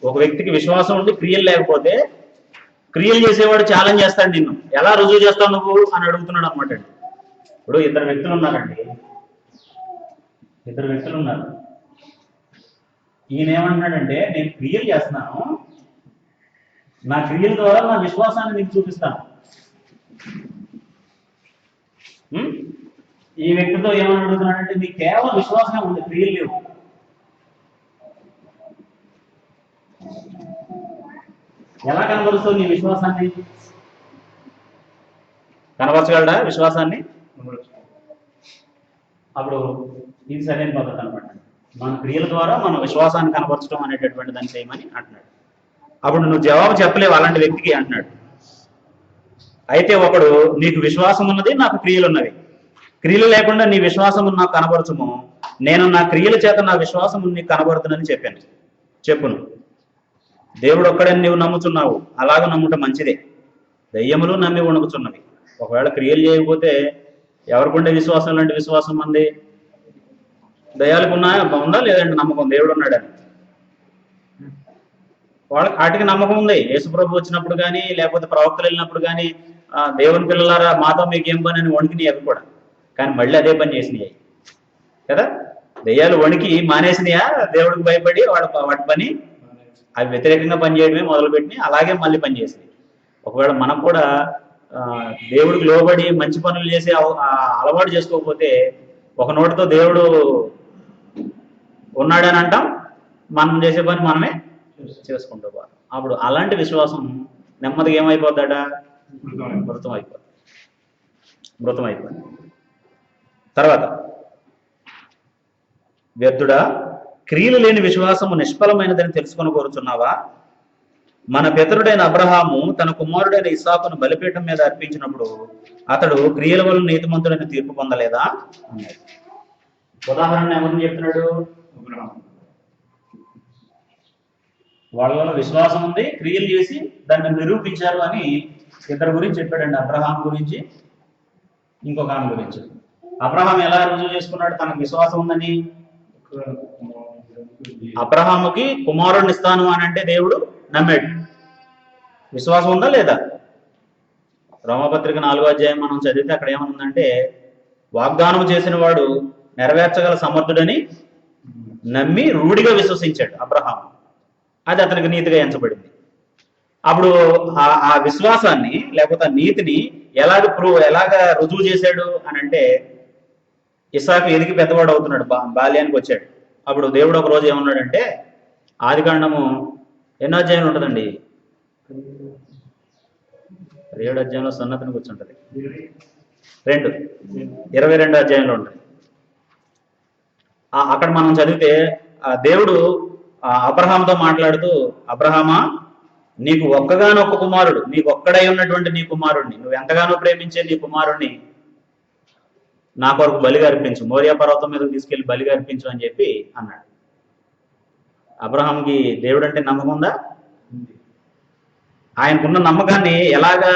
ఒక వ్యక్తికి విశ్వాసం ఉండి క్రియలు లేకపోతే క్రియలు చేసేవాడు ఛాలెంజ్ చేస్తాడు, నిన్ను ఎలా రుజువు చేస్తావు నువ్వు అని అడుగుతున్నాడు అనమాట అండి. ఇప్పుడు ఇద్దరు వ్యక్తులు ఉన్నారు. ఈయన ఏమంటున్నాడంటే, నేను క్రియలు చేస్తున్నాను, నా క్రియల ద్వారా నా విశ్వాసాన్ని నీకు చూపిస్తాను. ఈ వ్యక్తితో ఏమని అడుగుతున్నాడంటే, నీకు కేవలం విశ్వాసమే ఉంది, క్రియలు లేవు. ఎలా కనబరుస్తావు నీ విశ్వాసాన్ని? కనబరచగలడా విశ్వాసాన్ని? అప్పుడు ఇది సరైన పద్ధతి అనమాట. మన క్రియల ద్వారా మన విశ్వాసాన్ని కనబరచడం అనేటటువంటి దాన్ని చేయమని అంటున్నాడు. అప్పుడు నువ్వు జవాబు చెప్పలేవు అలాంటి వ్యక్తికి అంటున్నాడు. అయితే నీకు విశ్వాసం ఉన్నది, నాకు క్రియలు ఉన్నవి. క్రియలు లేకుండా నీ విశ్వాసం నాకు కనబరచుము, నేను నా క్రియల చేత నా విశ్వాసం నీకు కనబడుతుందని చెప్పును. దేవుడు ఒక్కడని నీవు నమ్ముతున్నావు, అలాగ నమ్ముట మంచిదే. దయ్యములు నమ్మి వణుకుతున్నవి. ఒకవేళ క్రియలు చేయకపోతే ఎవరికి ఉండే విశ్వాసం లాంటి విశ్వాసం మంది? దయ్యాలకు ఉందా లేదంటే నమ్మకం దేవుడు ఉన్నాడని? వాళ్ళకి వాటికి నమ్మకం ఉంది. యేసుప్రభు వచ్చినప్పుడు కానీ లేకపోతే ప్రవక్తలు వెళ్ళినప్పుడు కానీ దేవుని పిల్లలారా మాతో మీకేం పని అని వణికినాయి అవి కూడా. కానీ మళ్ళీ అదే పని చేసినాయి కదా. దయ్యాలు వణికి మానేసినాయా? దేవుడికి భయపడి వాటి పని అవి వ్యతిరేకంగా పనిచేయడమే మొదలుపెట్టినాయి, అలాగే మళ్ళీ పనిచేసినాయి. ఒకవేళ మనం కూడా దేవుడికి లోబడి మంచి పనులు చేసి అలవాటు చేసుకోకపోతే ఒక నోటితో దేవుడు ఉన్నాడని అంటాం, మనం చేసే పని మనమే చేసుకుంటూ పోవాలి. అప్పుడు అలాంటి విశ్వాసం నెమ్మదిగా ఏమైపోతాడ? మృతం అయిపోద్ది. తర్వాత వ్యర్థుడా, క్రియలు లేని విశ్వాసము నిష్ఫలమైనదని తెలుసుకొని కోరుచున్నావా? మన పితరుడైన అబ్రహాము తన కుమారుడైన ఇస్సాకును బలిపీఠం మీద అర్పించినప్పుడు అతడు క్రియల వల్ల నీతిమంతుడైన తీర్పు పొందలేదా అన్నాడు. ఉదాహరణ ఎవరిని చెప్తున్నాడు? వాళ్ళలో విశ్వాసం ఉంది, క్రియలు చేసి దాన్ని నిరూపించారు అని ఇద్దరు గురించి చెప్పాడండి. అబ్రహాం గురించి, ఇంకొక ఆమె గురించి. అబ్రహాం ఎలా రుజువు చేసుకున్నాడు తనకు విశ్వాసం ఉందని? అబ్రహాముకి కుమారుడిని ఇస్తాను అని అంటే దేవుడు నమ్మాడు. విశ్వాసం ఉందా లేదా? రోమపత్రిక 4వ అధ్యాయం మనం చదివితే అక్కడ ఏమనుందంటే, వాగ్దానం చేసిన వాడు నెరవేర్చగల సమర్థుడని నమ్మి రూఢిగా విశ్వసించాడు అబ్రహాం. అది అతనికి నీతిగా ఎంచబడింది. అప్పుడు ఆ విశ్వాసాన్ని లేకపోతే ఆ నీతిని ఎలాగ రుజువు చేశాడు అని అంటే, ఇస్సాకు ఎదిగి పెద్దవాడు అవుతున్నాడు, బాల్యానికి వచ్చాడు. అప్పుడు దేవుడు ఒక రోజు ఏమన్నాడంటే, ఆదికాండము ఎన్నో అధ్యాయం ఉంటుందండి? 7 అధ్యాయంలో సన్నతిని కూర్చుంటది, 22 అధ్యాయంలో ఉంటుంది. అక్కడ మనం చదివితే దేవుడు అబ్రహాంతో మాట్లాడుతూ, అబ్రహామా, నీకు ఒక్కగానొక్క కుమారుడు, నీకు ఒక్కడై ఉన్నటువంటి నీ కుమారుడిని, నువ్వు ఎంతగానో ప్రేమించే నీ కుమారుడిని నా కొరకు బలిగా అర్పించు, మోరియా పర్వతం మీద తీసుకెళ్లి బలిగా అర్పించు అని చెప్పి అన్నాడు. అబ్రహాంకి దేవుడు అంటే నమ్మకం ఉందా? ఆయనకున్న నమ్మకాన్ని ఎలాగా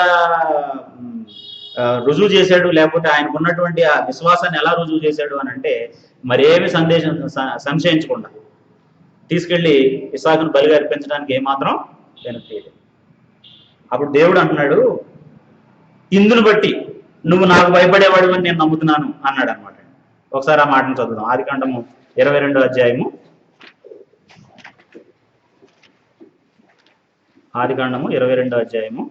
రుజువు చేశాడు, లేకపోతే ఆయనకున్నటువంటి ఆ విశ్వాసాన్ని ఎలా రుజువు చేశాడు అని అంటే, మరేమి సంశయించకుండా తీసుకెళ్లి ఇస్సాకును బలిగా అర్పించడానికి ఏమాత్రం వెనక్కి. అప్పుడు దేవుడు అంటున్నాడు, ఇందును బట్టి నువ్వు నాకు భయపడేవాడు అని నేను నమ్ముతున్నాను అన్నాడు అనమాట. ఒకసారి ఆ మాటను చదువుదాం. ఆదికాండము 22వ అధ్యాయము. ఆదికాండము 22వ అధ్యాయము.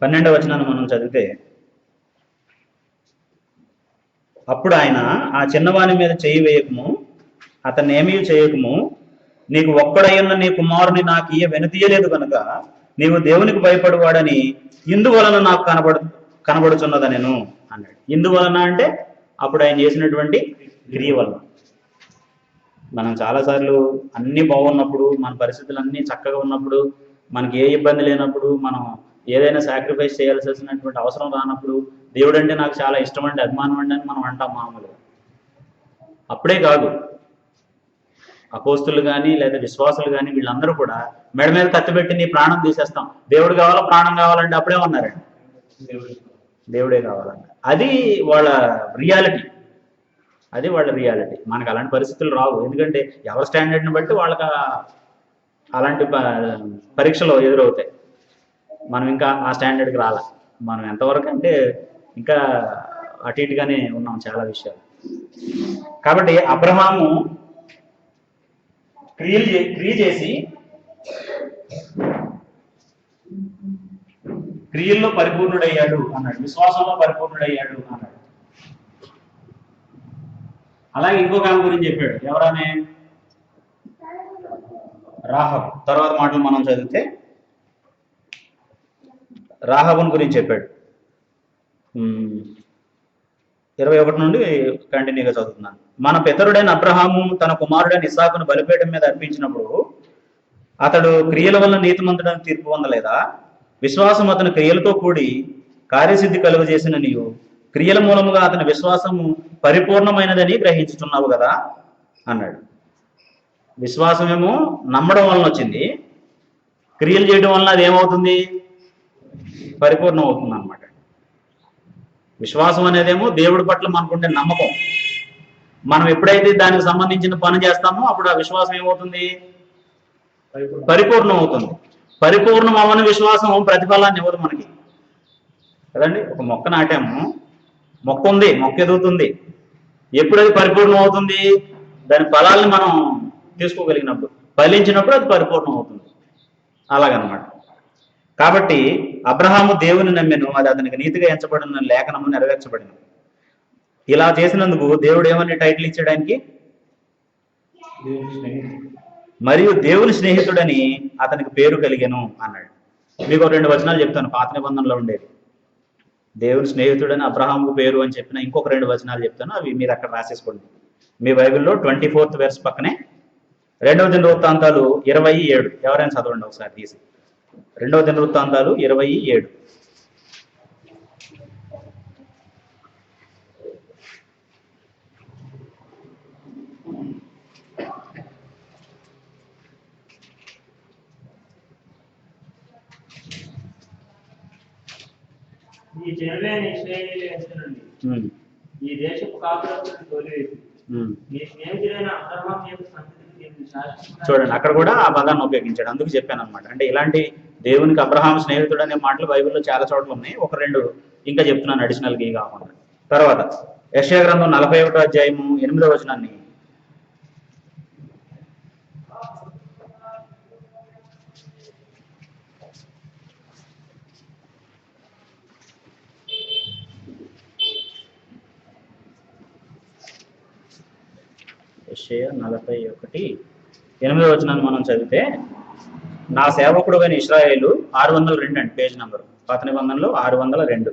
పన్నెండవ వచనాన్ని మనం చదివితే, అప్పుడు ఆయన, ఆ చిన్నవాని మీద చేయి వేయకము, అతన్ని ఏమీ చేయకము, నీకు ఒక్కడయ్యున్న నీ కుమారుని నాకు ఇయ్య వెనుతీయలేదు కనుక నీవు దేవునికి భయపడువాడని ఇందువలన నాకు కనబడుచున్నదనెను అన్నాడు. ఇందువలన అంటే అప్పుడు ఆయన చేసినటువంటి క్రియ వలన. మనం చాలాసార్లు అన్ని బాగున్నప్పుడు, మన పరిస్థితులు అన్నీ చక్కగా ఉన్నప్పుడు, మనకి ఏ ఇబ్బంది లేనప్పుడు, మనం ఏదైనా సాక్రిఫైస్ చేయాల్సి వచ్చినటువంటి అవసరం రానప్పుడు, దేవుడు అంటే నాకు చాలా ఇష్టం అండి, అభిమానం అండి అని మనం అంటాం మామూలుగా. అప్పుడే కాదు, అపోస్తులు కానీ లేదా విశ్వాసులు కానీ వీళ్ళందరూ కూడా మెడ మీద కత్తి పెట్టి నీ ప్రాణం తీసేస్తాం, దేవుడు కావాలా ప్రాణం కావాలంటే అప్పుడే ఉన్నారండి, దేవుడే కావాలంట. అది వాళ్ళ రియాలిటీ, అది వాళ్ళ రియాలిటీ. మనకు అలాంటి పరిస్థితులు రావు, ఎందుకంటే ఎవరి స్టాండర్డ్ని బట్టి వాళ్ళకి అలాంటి పరీక్షలు ఎదురవుతాయి. మనం ఇంకా ఆ స్టాండర్డ్కి రాలా. మనం ఎంతవరకు అంటే ఇంకా అటు ఇటుగానే ఉన్నాం చాలా విషయాలు. కాబట్టి అబ్రహాము క్రియ చేసి క్రియల్లో పరిపూర్ణుడయ్యాడు అన్నాడు, విశ్వాసంలో పరిపూర్ణుడయ్యాడు అన్నాడు. అలాగే ఇంకొక ఆమె గురించి చెప్పాడు. ఎవరామె? రాహబ్. తర్వాత మాటలు మనం చదివితే రాహబుని గురించి చెప్పాడు. 21 నుండి కంటిన్యూగా చదువుతున్నాను. మన పితరుడైన అబ్రహాము తన కుమారుడైన ఇస్సాకును బలిపీఠం మీద అర్పించినప్పుడు అతడు క్రియల వల్ల నీతిమంతుడని తీర్పు పొందలేదా? విశ్వాసం అతని క్రియలతో కూడి కార్యసిద్ధి కలుగజేసిన నీవు క్రియల మూలముగా అతని విశ్వాసము పరిపూర్ణమైనదని గ్రహించుతున్నావు కదా అన్నాడు. విశ్వాసమేమో నమ్మడం వలన వచ్చింది, క్రియలు చేయడం వలన అది ఏమవుతుంది? పరిపూర్ణం అవుతుంది అన్నమాట. విశ్వాసం అనేదేమో దేవుడి పట్ల మనకుండే నమ్మకం. మనం ఎప్పుడైతే దానికి సంబంధించిన పని చేస్తామో అప్పుడు ఆ విశ్వాసం ఏమవుతుంది? పరిపూర్ణం అవుతుంది. పరిపూర్ణం అవ్వని విశ్వాసం ప్రతిఫలాన్ని ఇవ్వదు మనకి కదండి. ఒక మొక్క నాటాము, మొక్క ఉంది, మొక్క ఎదుగుతుంది. ఎప్పుడది పరిపూర్ణం అవుతుంది? దాని ఫలాలను మనం తీసుకోగలిగినప్పుడు, ఫలించినప్పుడు అది పరిపూర్ణం అవుతుంది. అలాగనమాట. కాబట్టి అబ్రహాము దేవుని నమ్మెను, అది అతనికి నీతిగా ఎంచబడిన లేఖనము నెరవేర్చబడిన. ఇలా చేసినందుకు దేవుడు ఏమని టైటిల్ ఇచ్చాడు ఆయనకి? మరియు దేవుని స్నేహితుడని అతనికి పేరు కలిగెను అన్నాడు. మీకు 2 వచనాలు చెప్తాను, పాత నిబంధనలో ఉండేది. దేవుని స్నేహితుడని అబ్రహాముకు పేరు అని చెప్పిన ఇంకొక 2 వచనాలు చెప్తాను, అవి మీరు అక్కడ రాసేసుకోండి. మీ బైబిల్లో 24th వెర్స్ పక్కనే 2వ దినవృత్తాంతాలు 27. ఎవరైనా చదవండి ఒకసారి తీసి. రెండవ దినవృత్తాంతాలు 27. ఈ జనులైన ఇశ్రాయేలీయులు ఎంచునండి. ఈ దేశపు కాపురస్తులను తోలివేసి మీ స్నేహితుడైన అబ్రహాము యొక్క సంతతికి నేను శాశ్వతంగా. చూడండి, అక్కడ కూడా ఆ పదాన్ని ఉపయోగించాడు. అందుకు చెప్పాను అనమాట. అంటే ఇలాంటి దేవునికి అబ్రహాం స్నేహితుడు అనే మాటలు బైబిల్లో చాలా చోట్ల ఉన్నాయి. ఒక రెండు ఇంకా చెప్తున్నాను అడిషనల్గా ఇవి కాకుండా. తర్వాత యెషయా గ్రంథం 41వ అధ్యాయము 8వ వచనాన్ని. యెషయా 41:8వ వచనాన్ని మనం చదివితే, నా సేవకుడు అయిన ఇశ్రాయేలు 602 అండి పేజ్ నంబర్, పాత నిబంధనలో 602.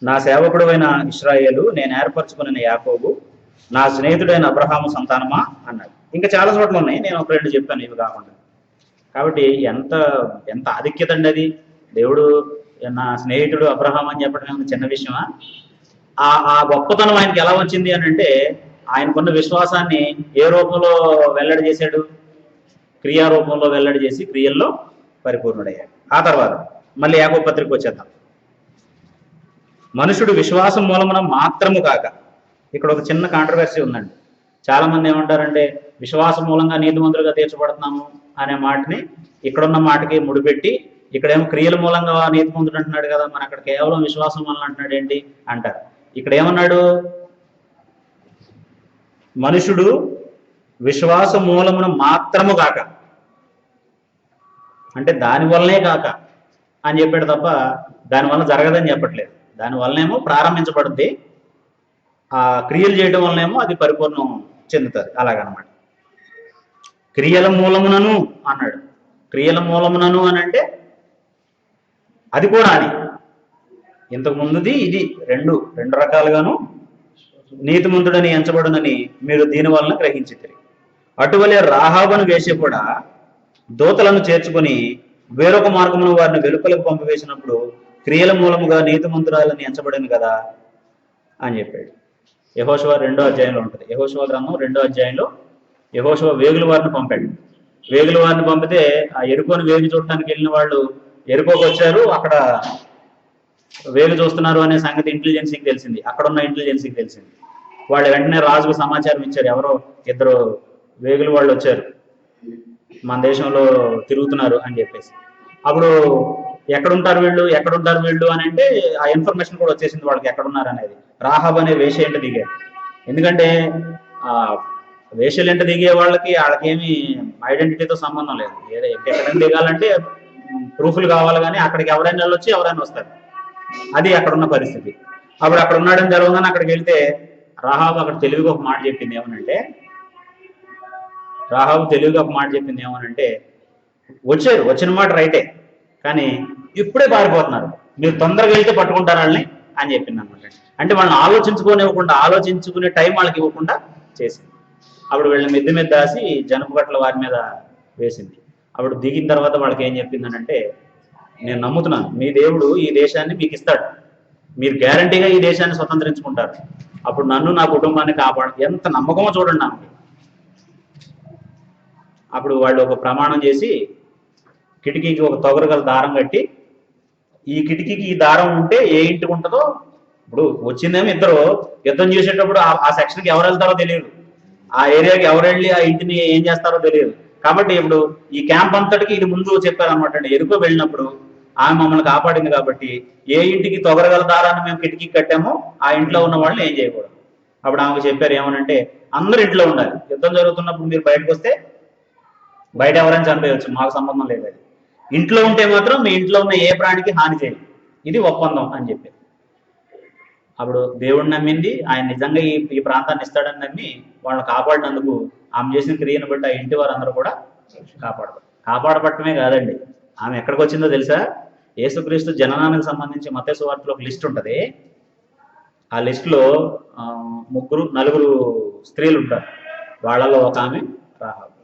నా సేవకుడు అయిన ఇశ్రాయేలు, నేను ఏర్పరచుకున్న యాకోబు, నా స్నేహితుడైన అబ్రహాము సంతానమా అన్నాడు. ఇంకా చాలా చోట్ల ఉన్నాయి, నేను ఒక రెండు చెప్పాను ఇవి కాకుండా. కాబట్టి ఎంత ఎంత ఆధిక్యత అండి అది. దేవుడు నా స్నేహితుడు అబ్రహాం అని చెప్పడం చిన్న విషయమా? ఆ గొప్పతనం ఆయనకి ఎలా వచ్చింది అని అంటే, ఆయనకున్న విశ్వాసాన్ని ఏ రూపంలో వెల్లడి చేశాడు? క్రియా రూపంలో వెల్లడి చేసి క్రియల్లో పరిపూర్ణుడయ్యాడు. ఆ తర్వాత మళ్ళీ యాకోబు పత్రిక వచ్చేద్దాం. మనుషుడు విశ్వాసం మూలమున మాత్రము కాక, ఇక్కడ ఒక చిన్న కాంట్రవర్సీ ఉందండి. చాలా మంది ఏమంటారంటే విశ్వాసం మూలంగా నీతిమంతులుగా తీర్చబడుతున్నాము అనే మాటని ఇక్కడున్న మాటకి ముడిపెట్టి, ఇక్కడేమో క్రియల మూలంగా నీతిమంతుడు అంటున్నాడు కదా, మన అక్కడ కేవలం విశ్వాసం వలన అంటున్నాడు ఏంటి అంటారు. ఇక్కడ ఏమన్నాడు? మనుషుడు విశ్వాస మూలమున మాత్రము కాక, అంటే దానివల్లనే కాక అని చెప్పాడు తప్ప దానివల్ల జరగదని చెప్పట్లేదు. దానివల్లనేమో ప్రారంభించబడుద్ది, ఆ క్రియలు చేయడం వల్లనేమో అది పరిపూర్ణం చెందుతుంది. అలాగనమాట. క్రియల మూలమునను అన్నాడు. క్రియల మూలమునను అని అంటే అది కూడా అని ఇంతకు ముందుది ఇది రెండు రకాలుగాను నీతిమంతుడని ఎంచబడునని మీరు దీని వలన గ్రహించితిరి. అటువలే రాహాబును వేసి కూడా దూతలను చేర్చుకుని వేరొక మార్గమును వారిని వెలుపలకు పంపివేసినప్పుడు క్రియల మూలముగా నీతిమంతురాలని ఎంచబడింది కదా అని చెప్పాడు. యెహోషువ 2వ అధ్యాయంలో ఉంటుంది. యెహోషువ గ్రంథం 2వ అధ్యాయంలో యెహోషువ వేగుల వారిని పంపాడు. వేగుల వారిని పంపితే ఆ ఎరుకోని వేగు చూడటానికి వెళ్ళిన వాళ్ళు ఎరుకోకి వచ్చారు. అక్కడ వేలు చూస్తున్నారు అనే సంగతి ఇంటెలిజెన్సీకి తెలిసింది. అక్కడ ఉన్న ఇంటెలిజెన్సీకి తెలిసింది. వాళ్ళు వెంటనే రాజుకు సమాచారం ఇచ్చారు. ఎవరో ఇద్దరు వేగులు వాళ్ళు వచ్చారు, మన దేశంలో తిరుగుతున్నారు అని చెప్పేసి. అప్పుడు ఎక్కడుంటారు వీళ్ళు అని అంటే ఆ ఇన్ఫర్మేషన్ కూడా వచ్చేసింది వాళ్ళకి ఎక్కడున్నారు అనేది. రాహాబ్ అనే వేశ్య ఎంట దిగారు. ఎందుకంటే ఆ వేశ్యలు ఎంట దిగే వాళ్ళకి ఏమి ఐడెంటిటీతో సంబంధం లేదు. ఎక్కడైనా దిగాలంటే ప్రూఫ్లు కావాలి, కానీ అక్కడికి ఎవరైనా వెళ్ళొచ్చి ఎవరైనా వస్తారు. అది అక్కడ ఉన్న పరిస్థితి. అప్పుడు అక్కడ ఉన్నాడని జరగగానే అక్కడికి వెళ్తే రాహాబు అక్కడ తెలివిగా ఒక మాట చెప్పింది ఏమనంటే వచ్చిన మాట రైటే, కానీ ఇప్పుడే పారిపోతున్నారు, మీరు తొందరగా వెళ్తే పట్టుకుంటారు వాళ్ళని అని చెప్పింది అనమాట. అంటే వాళ్ళని ఆలోచించుకునే టైం వాళ్ళకి ఇవ్వకుండా చేసింది. అప్పుడు వీళ్ళని మిద్దె మీద దాసి జనపు బట్టల వారి మీద వేసింది. అప్పుడు దిగిన తర్వాత వాళ్ళకి ఏం చెప్పిందనంటే, నేను నమ్ముతున్నాను మీ దేవుడు ఈ దేశాన్ని మీకు ఇస్తాడు, మీరు గ్యారంటీగా ఈ దేశాన్ని స్వతంత్రించుకుంటారు, అప్పుడు నన్ను నా కుటుంబాన్ని కాపాడు. ఎంత నమ్మకమో చూడండి నాకు. అప్పుడు వాళ్ళు ఒక ప్రమాణం చేసి కిటికీకి ఒక తొగరగల దారం కట్టి, ఈ కిటికీకి ఈ దారం ఉంటే ఏ ఇంటికి ఉంటుందో, ఇప్పుడు వచ్చిందేమో ఇద్దరు యుద్ధం చేసేటప్పుడు ఆ సెక్షన్కి ఎవరు వెళ్తారో తెలియదు, ఆ ఏరియాకి ఎవరు వెళ్ళి ఆ ఇంటిని ఏం చేస్తారో తెలియదు. కాబట్టి ఇప్పుడు ఈ క్యాంప్ అంతటికి ఇది ముందు చెప్పారనమాట అండి. ఎరుకో వెళ్ళినప్పుడు ఆమె మమ్మల్ని కాపాడింది కాబట్టి ఏ ఇంటికి తొగరగల దారాన్ని మేము కిటికీకి కట్టామో ఆ ఇంట్లో ఉన్న వాళ్ళని ఏం చేయకూడదు. అప్పుడు ఆమెకు చెప్పారు ఏమనంటే, అందరూ ఇంట్లో ఉండాలి, యుద్ధం జరుగుతున్నప్పుడు మీరు బయటకు వస్తే బయట ఎవరైనా చనిపోయవచ్చు, మాకు సంబంధం లేదు. అది ఇంట్లో ఉంటే మాత్రం మీ ఇంట్లో ఉన్న ఏ ప్రాణికి హాని చేయాలి, ఇది ఒప్పందం అని చెప్పి. అప్పుడు దేవుడిని నమ్మింది, ఆయన నిజంగా ఈ ప్రాంతాన్ని ఇస్తాడని నమ్మి వాళ్ళని కాపాడినందుకు ఆమె చేసిన క్రియను బట్టి ఆ ఇంటి వారందరూ కూడా కాపాడబట్టమే కాదండి, ఆమె ఎక్కడికి వచ్చిందో తెలుసా? యేసుక్రీస్తు జననానికి సంబంధించి మత్తయి సువార్తలో ఒక లిస్ట్ ఉంటుంది. ఆ లిస్టులో 4 స్త్రీలు ఉంటారు. వాళ్ళలో ఒక ఆమె రాహాబు.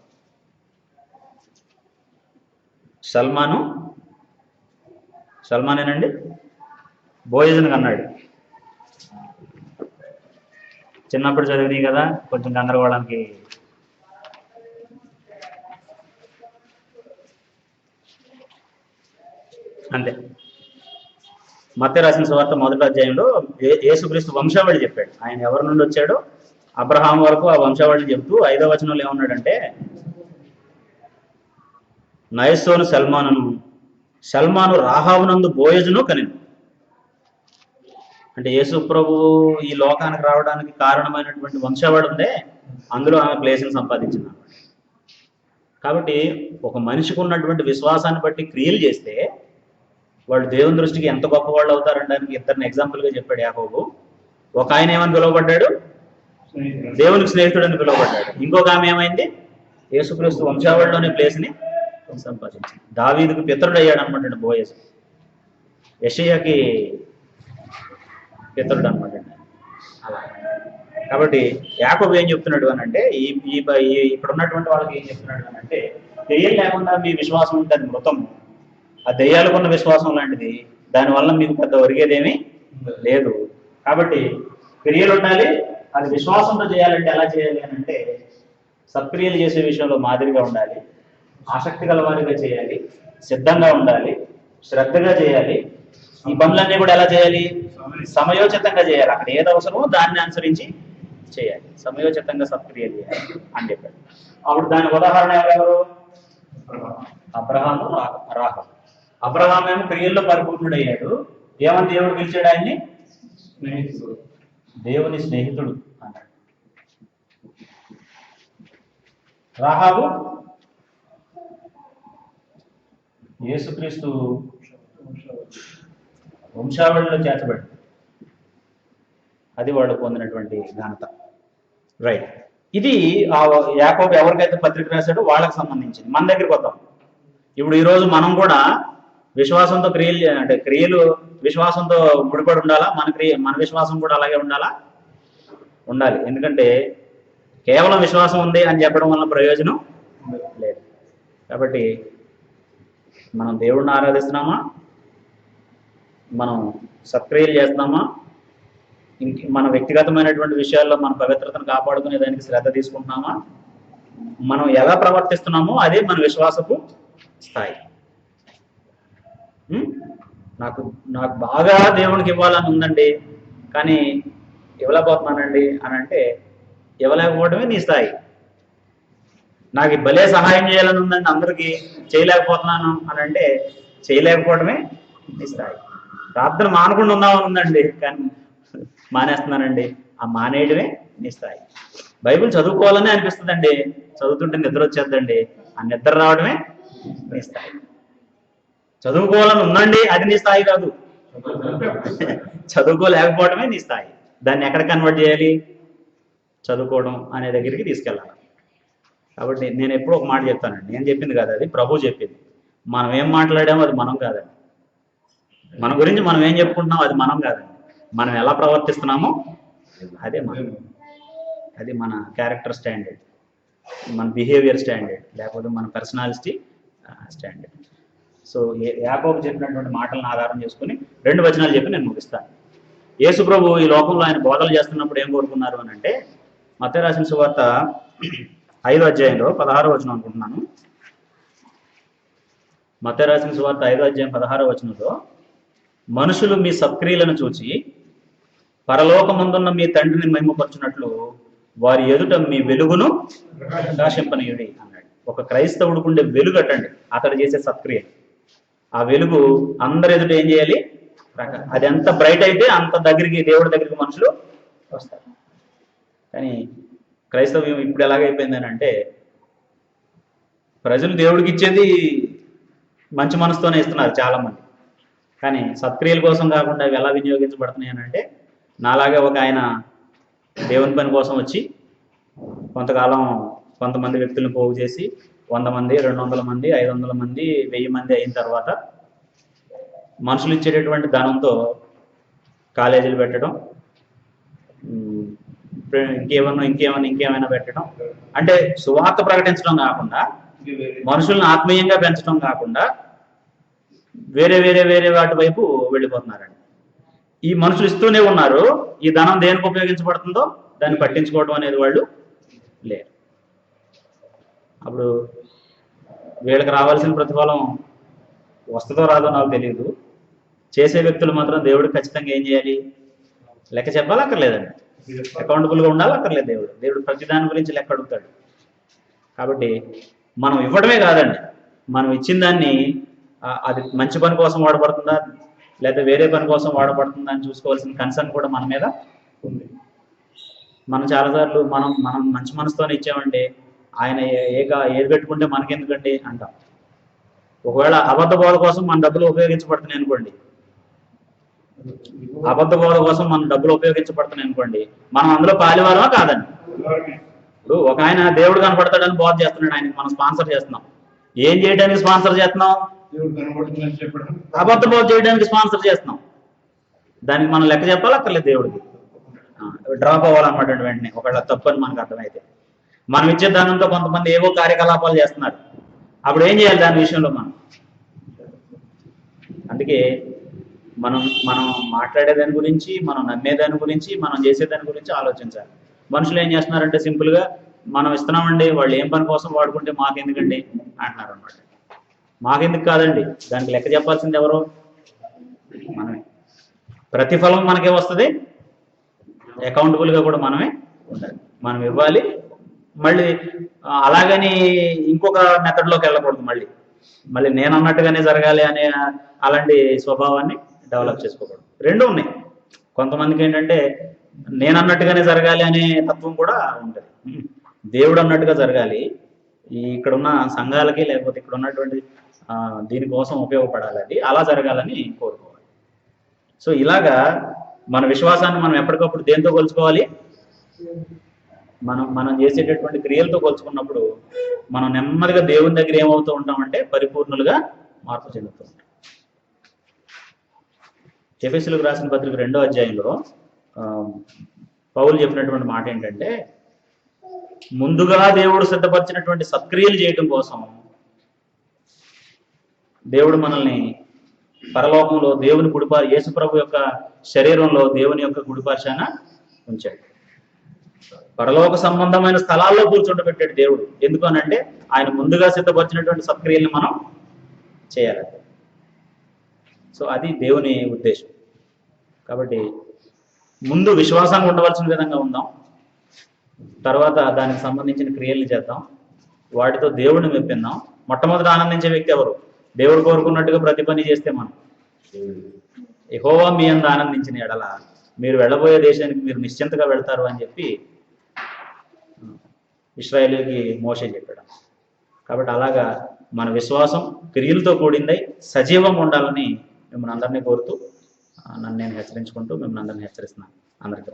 సల్మానేనండి బోయజుని కన్నాడు. చిన్నప్పుడు చదివినాయి కదా, కొంచెం గందరగోళానికి. అంతే. మత్తయి రాసిన సువార్త 1వ అధ్యాయంలో యేసుక్రీస్తు వంశావళి చెప్పాడు. ఆయన ఎవరి నుండి వచ్చాడో అబ్రహాం వరకు ఆ వంశావళి చెబుతూ 5వ వచనంలో ఏమన్నాడంటే, నయస్సోను సల్మాను రాహాబునందు బోయజును కనిను. అంటే యేసు ప్రభువు ఈ లోకానికి రావడానికి కారణమైనటువంటి వంశావళి ఉందే, అందులో ఆమె ప్లేస్ని సంపాదించింది. కాబట్టి ఒక మనిషికి ఉన్నటువంటి విశ్వాసాన్ని బట్టి క్రియలు చేస్తే వాళ్ళు దేవుని దృష్టికి ఎంత గొప్ప వాళ్ళు అవుతారనడానికి ఇద్దరిని ఎగ్జాంపుల్గా చెప్పాడు యాకోబు. ఒక ఆయన ఏమని పిలువబడ్డాడు? దేవునికి స్నేహితుడు అని పిలువబడ్డాడు. ఇంకొక ఆమె ఏమైంది? యేసుక్రీస్తు వంశావళిలోని ప్లేస్ని సంపాదించింది. దావీదుకు పితరుడు అయ్యాడు అనమాట బోయస్. యెషయాకి పితరుడు అనమాట అలా. కాబట్టి యాకోబు ఏం చెప్తున్నాడు అని అంటే, ఇక్కడ ఉన్నటువంటి వాళ్ళకి ఏం చెప్తున్నాడు అని అంటే, దెయ్యం లేకుండా మీ విశ్వాసం ఉంటే అది మృతం. ఆ దెయ్యాలకు ఉన్న విశ్వాసం లాంటిది, దానివల్ల మీకు పెద్ద ఒరిగేదేమీ లేదు. కాబట్టి క్రియలు ఉండాలి. అది విశ్వాసంతో చేయాలంటే ఎలా చేయాలి అని అంటే, సత్క్రియలు చేసే విషయంలో మాదిరిగా ఉండాలి, ఆసక్తి గల వారిగా చేయాలి, సిద్ధంగా ఉండాలి, శ్రద్ధగా చేయాలి. ఈ పనులన్నీ కూడా ఎలా చేయాలి? సమయోచితంగా చేయాలి. అక్కడ ఏది అవసరమో దాన్ని అనుసరించి చేయాలి. సమయోచితంగా సత్క్రియలు చేయాలి అని చెప్పాడు. అప్పుడు దానికి ఉదాహరణ ఎవరెవరు? అబ్రహాము, రాహాబు. అబ్రహాం ఏమో క్రియల్లో పరిపూర్ణుడయ్యాడు. ఏమని దేవుడు పిలిచాడు ఆయన్ని? దేవుని స్నేహితుడు అన్నాడు. రాహాబు యేసుక్రీస్తు వంశావళిలో చేర్చబడి, అది వాడు పొందినటువంటి ఘనత. రైట్. ఇది యాకోబు ఎవరికైతే పత్రిక రాశాడో వాళ్ళకి సంబంధించింది. మన దగ్గరికి వద్దాం. ఇప్పుడు ఈరోజు మనం కూడా విశ్వాసంతో క్రియలు విశ్వాసంతో ముడిపడి ఉండాలా? మన విశ్వాసం కూడా అలాగే ఉండాలా? ఉండాలి. ఎందుకంటే కేవలం విశ్వాసం ఉంది అని చెప్పడం వల్ల ప్రయోజనం లేదు. కాబట్టి మనం దేవుడిని ఆరాధిస్తున్నామా, మనం సత్క్రియలు చేస్తున్నామా, మన వ్యక్తిగతమైనటువంటి విషయాల్లో మన పవిత్రతను కాపాడుకునే దానికి శ్రద్ధ తీసుకుంటున్నామా, మనం ఎలా ప్రవర్తిస్తున్నామో అదే మన విశ్వాసపు స్థాయి. నాకు బాగా దేవునికి ఇవ్వాలని ఉందండి, కానీ ఇవ్వలేకపోతున్నానండి అని అంటే, ఇవ్వలేకపోవడమే నీ స్థాయి. నాకు భలే సహాయం చేయాలని ఉందండి, అందరికీ చేయలేకపోతున్నాను అని అంటే, చేయలేకపోవడమే నీ స్థాయి. ప్రార్థన మానకుండా ఉందామని ఉందండి, కానీ మానేస్తున్నానండి, ఆ మానేయడమే నీ స్థాయి. బైబిల్ చదువుకోవాలని అనిపిస్తుందండి, చదువుతుంటే నిద్ర వచ్చేద్దండి, ఆ నిద్ర రావడమే నీ స్థాయి. చదువుకోవాలని ఉందండి, అది నీ స్థాయి కాదు. చదువుకోలేకపోవడమే నీ స్థాయి. దాన్ని ఎక్కడ కన్వర్ట్ చేయాలి? చదువుకోవడం అనే దగ్గరికి తీసుకెళ్ళాలి. కాబట్టి నేను ఎప్పుడూ ఒక మాట చెప్తానండి, నేను చెప్పింది కాదు, అది ప్రభు చెప్పింది. మనం ఏం మాట్లాడామో అది మనం కాదండి. మన గురించి మనం ఏం చెప్పుకుంటున్నామో అది మనం కాదండి. మనం ఎలా ప్రవర్తిస్తున్నామో అదే అది మన క్యారెక్టర్ స్టాండర్డ్, మన బిహేవియర్ స్టాండర్డ్, లేకపోతే మన పర్సనాలిటీ స్టాండర్డ్. సో యాకోబు చెప్పినటువంటి మాటలను ఆధారం చేసుకుని 2 వచనాలు చెప్పి నేను ముగిస్తాను. యేసు ప్రభు ఈ లోకంలో ఆయన బోధలు చేస్తున్నప్పుడు ఏం కోరుకున్నారు అని అంటే, మత్తయి రాసిన సువార్త 5వ అధ్యాయంలో 16వ వచనం అనుకుంటున్నాను. మత్తయి రాసిన సువార్త 5వ అధ్యాయం 16వ వచనంలో, మనుషులు మీ సత్క్రియలను చూచి పరలోకమందున్న మీ తండ్రిని మహిమపరచునట్లు వారి ఎదుట మీ వెలుగును ప్రకాశింపనీయుడి అన్నాడు. ఒక క్రైస్తవుడికి ఉండే వెలుగు అటండి అతడు చేసే సత్క్రియ. ఆ వెలుగు అందరి ఎదుట ఏం చేయాలి? అది ఎంత బ్రైట్ అయితే అంత దగ్గరికి, దేవుడి దగ్గరికి మనుషులు వస్తారు. కానీ క్రైస్తవ్యం ఇప్పుడు ఎలాగైపోయిందని అంటే, ప్రజలు దేవుడికి ఇచ్చేది మంచి మనసుతోనే ఇస్తున్నారు చాలామంది, కానీ సత్క్రియల కోసం కాకుండా అవి ఎలా వినియోగించబడుతున్నాయి అని అంటే, నాలాగే ఒక ఆయన దేవుని పని కోసం వచ్చి కొంతకాలం కొంతమంది వ్యక్తులను పోగు చేసి 100 మంది, 200 మంది, 500 మంది, 1000 మంది అయిన తర్వాత మనుషులు ఇచ్చేటటువంటి ధనంతో కాలేజీలు పెట్టడం, ఇంకేమైనా పెట్టడం, అంటే సువార్త ప్రకటించడం కాకుండా మనుషుల్ని ఆత్మీయంగా పెంచడం కాకుండా వేరే వేరే వేరే వాటి వైపు వెళ్ళిపోతున్నారండి. ఈ మనుషులు ఇస్తూనే ఉన్నారు, ఈ ధనం దేనికి ఉపయోగించబడుతుందో దాన్ని పట్టించుకోవడం అనేది వాళ్ళు లేరు. అప్పుడు వీళ్ళకి రావాల్సిన ప్రతిఫలం వస్తుందో రాదో నాకు తెలియదు. చేసే వ్యక్తులు మాత్రం దేవుడికి ఖచ్చితంగా ఏం చేయాలి? లెక్క చెప్పాలి, అక్కర్లేదండి. అకౌంటబుల్గా ఉండాలి, అక్కర్లేదు. దేవుడు ప్రతి దాని గురించి లెక్క అడుగుతాడు. కాబట్టి మనం ఇవ్వడమే కాదండి, మనం ఇచ్చిన దాన్ని అది మంచి పని కోసం వాడబడుతుందా లేదా వేరే పని కోసం వాడబడుతుందా అని చూసుకోవాల్సిన కన్సర్న్ కూడా మన మీద ఉంది. మనం చాలాసార్లు మనం మనం మంచి మనసుతోనే ఇచ్చామండి, ఆయన ఏది పెట్టుకుంటే మనకెందుకండి అంటాం. ఒకవేళ అబద్ధ బోధ కోసం మన డబ్బులు ఉపయోగించబడుతున్నాయి అనుకోండి, అబద్ధ బోధ కోసం మన డబ్బులు ఉపయోగించబడుతున్నాయి అనుకోండి, మనం అందులో పాలివారమా కాదండి. ఇప్పుడు ఒక ఆయన దేవుడు కనపడతాడని బోధ చేస్తున్నాడు, ఆయనకి మనం స్పాన్సర్ చేస్తున్నాం. ఏం చేయడానికి స్పాన్సర్ చేస్తున్నాం? అబద్ధ బోధ చేయడానికి స్పాన్సర్ చేస్తున్నాం. దానికి మనం లెక్క చెప్పాలి, అక్కర్లేదు. దేవుడికి డ్రాప్ అవ్వాలన్నమాట వెంటనే, ఒకవేళ తప్పని మనకు అర్థమైతే. మనం ఇచ్చే దానంతో కొంతమంది ఏవో కార్యకలాపాలు చేస్తున్నారు, అప్పుడు ఏం చేయాలి దాని విషయంలో మనం? అందుకే మనం మనం మాట్లాడేదాని గురించి, మనం నమ్మేదాని గురించి, మనం చేసేదాని గురించి ఆలోచించాలి. మనుషులు ఏం చేస్తున్నారంటే సింపుల్గా మనం ఇస్తున్నామండి, వాళ్ళు ఏం పని కోసం వాడుకుంటే మాకెందుకండి అంటున్నారు అనమాట. మాకెందుకు కాదండి, దానికి లెక్క చెప్పాల్సింది ఎవరు? మనమే. ప్రతిఫలం మనకే వస్తుంది, అకౌంటబుల్గా కూడా మనమే ఉండాలి, మనం ఇవ్వాలి. మళ్ళీ అలాగని ఇంకొక మెథడ్లోకి వెళ్ళకూడదు. మళ్ళీ నేను అన్నట్టుగానే జరగాలి అనే అలాంటి స్వభావాన్ని డెవలప్ చేసుకోకూడదు. రెండు ఉన్నాయి. కొంతమందికి ఏంటంటే నేను అన్నట్టుగానే జరగాలి అనే తత్వం కూడా ఉంటుంది. దేవుడు అన్నట్టుగా జరగాలి, ఇక్కడ ఉన్న సంఘాలకి లేకపోతే ఇక్కడ ఉన్నటువంటి దీనికోసం ఉపయోగపడాలి, అది అలా జరగాలని కోరుకోవాలి. సో ఇలాగా మన విశ్వాసాన్ని మనం ఎప్పటికప్పుడు దేంతో కొలుచుకోవాలి? మనం చేసేటటువంటి క్రియలతో కొలుచుకున్నప్పుడు మనం నెమ్మదిగా దేవుని దగ్గర ఏమవుతూ ఉంటామంటే పరిపూర్ణులుగా మార్పు చెందుతూ ఉంటాం. ఎఫెసీయులకు రాసిన పత్రిక 2వ అధ్యాయంలో పౌలు చెప్పినటువంటి మాట ఏంటంటే, ముందుగా దేవుడు సిద్ధపరిచినటువంటి సత్క్రియలు చేయడం కోసం దేవుడు మనల్ని పరలోకంలో దేవుని కుడిపారి, యేసుప్రభు యొక్క శరీరంలో దేవుని యొక్క కుడిపార్శాన ఉంచాడు. పరలోక సంబంధమైన స్థలాల్లో కూర్చుండబెట్టాడు దేవుడు. ఎందుకు అనంటే ఆయన ముందుగా సిద్ధపరిచినటువంటి సత్క్రియల్ని మనం చేయాలి. సో అది దేవుని ఉద్దేశం. కాబట్టి ముందు విశ్వాసాన్ని ఉండవలసిన విధంగా ఉందాం, తర్వాత దానికి సంబంధించిన క్రియల్ని చేద్దాం, వాటితో దేవుడిని మెప్పిందాం. మొట్టమొదటి ఆనందించే వ్యక్తి ఎవరు? దేవుడు కోరుకున్నట్టుగా ప్రతి పని చేస్తే మనం. యెహోవా మీ యందు ఆనందించిన ఎడల మీరు వెళ్ళబోయే దేశానికి మీరు నిశ్చింతగా వెళ్తారు అని చెప్పి ఇశ్రాయేలుకి మోషే చెప్పాడు. కాబట్టి అలాగా మన విశ్వాసం క్రియలతో కూడిందై సజీవంగా ఉండాలని మిమ్మల్ని అందరినీ కోరుతూ నన్ను నేను హెచ్చరించుకుంటూ మిమ్మల్ని అందరినీ హెచ్చరిస్తున్నాను. అందరికీ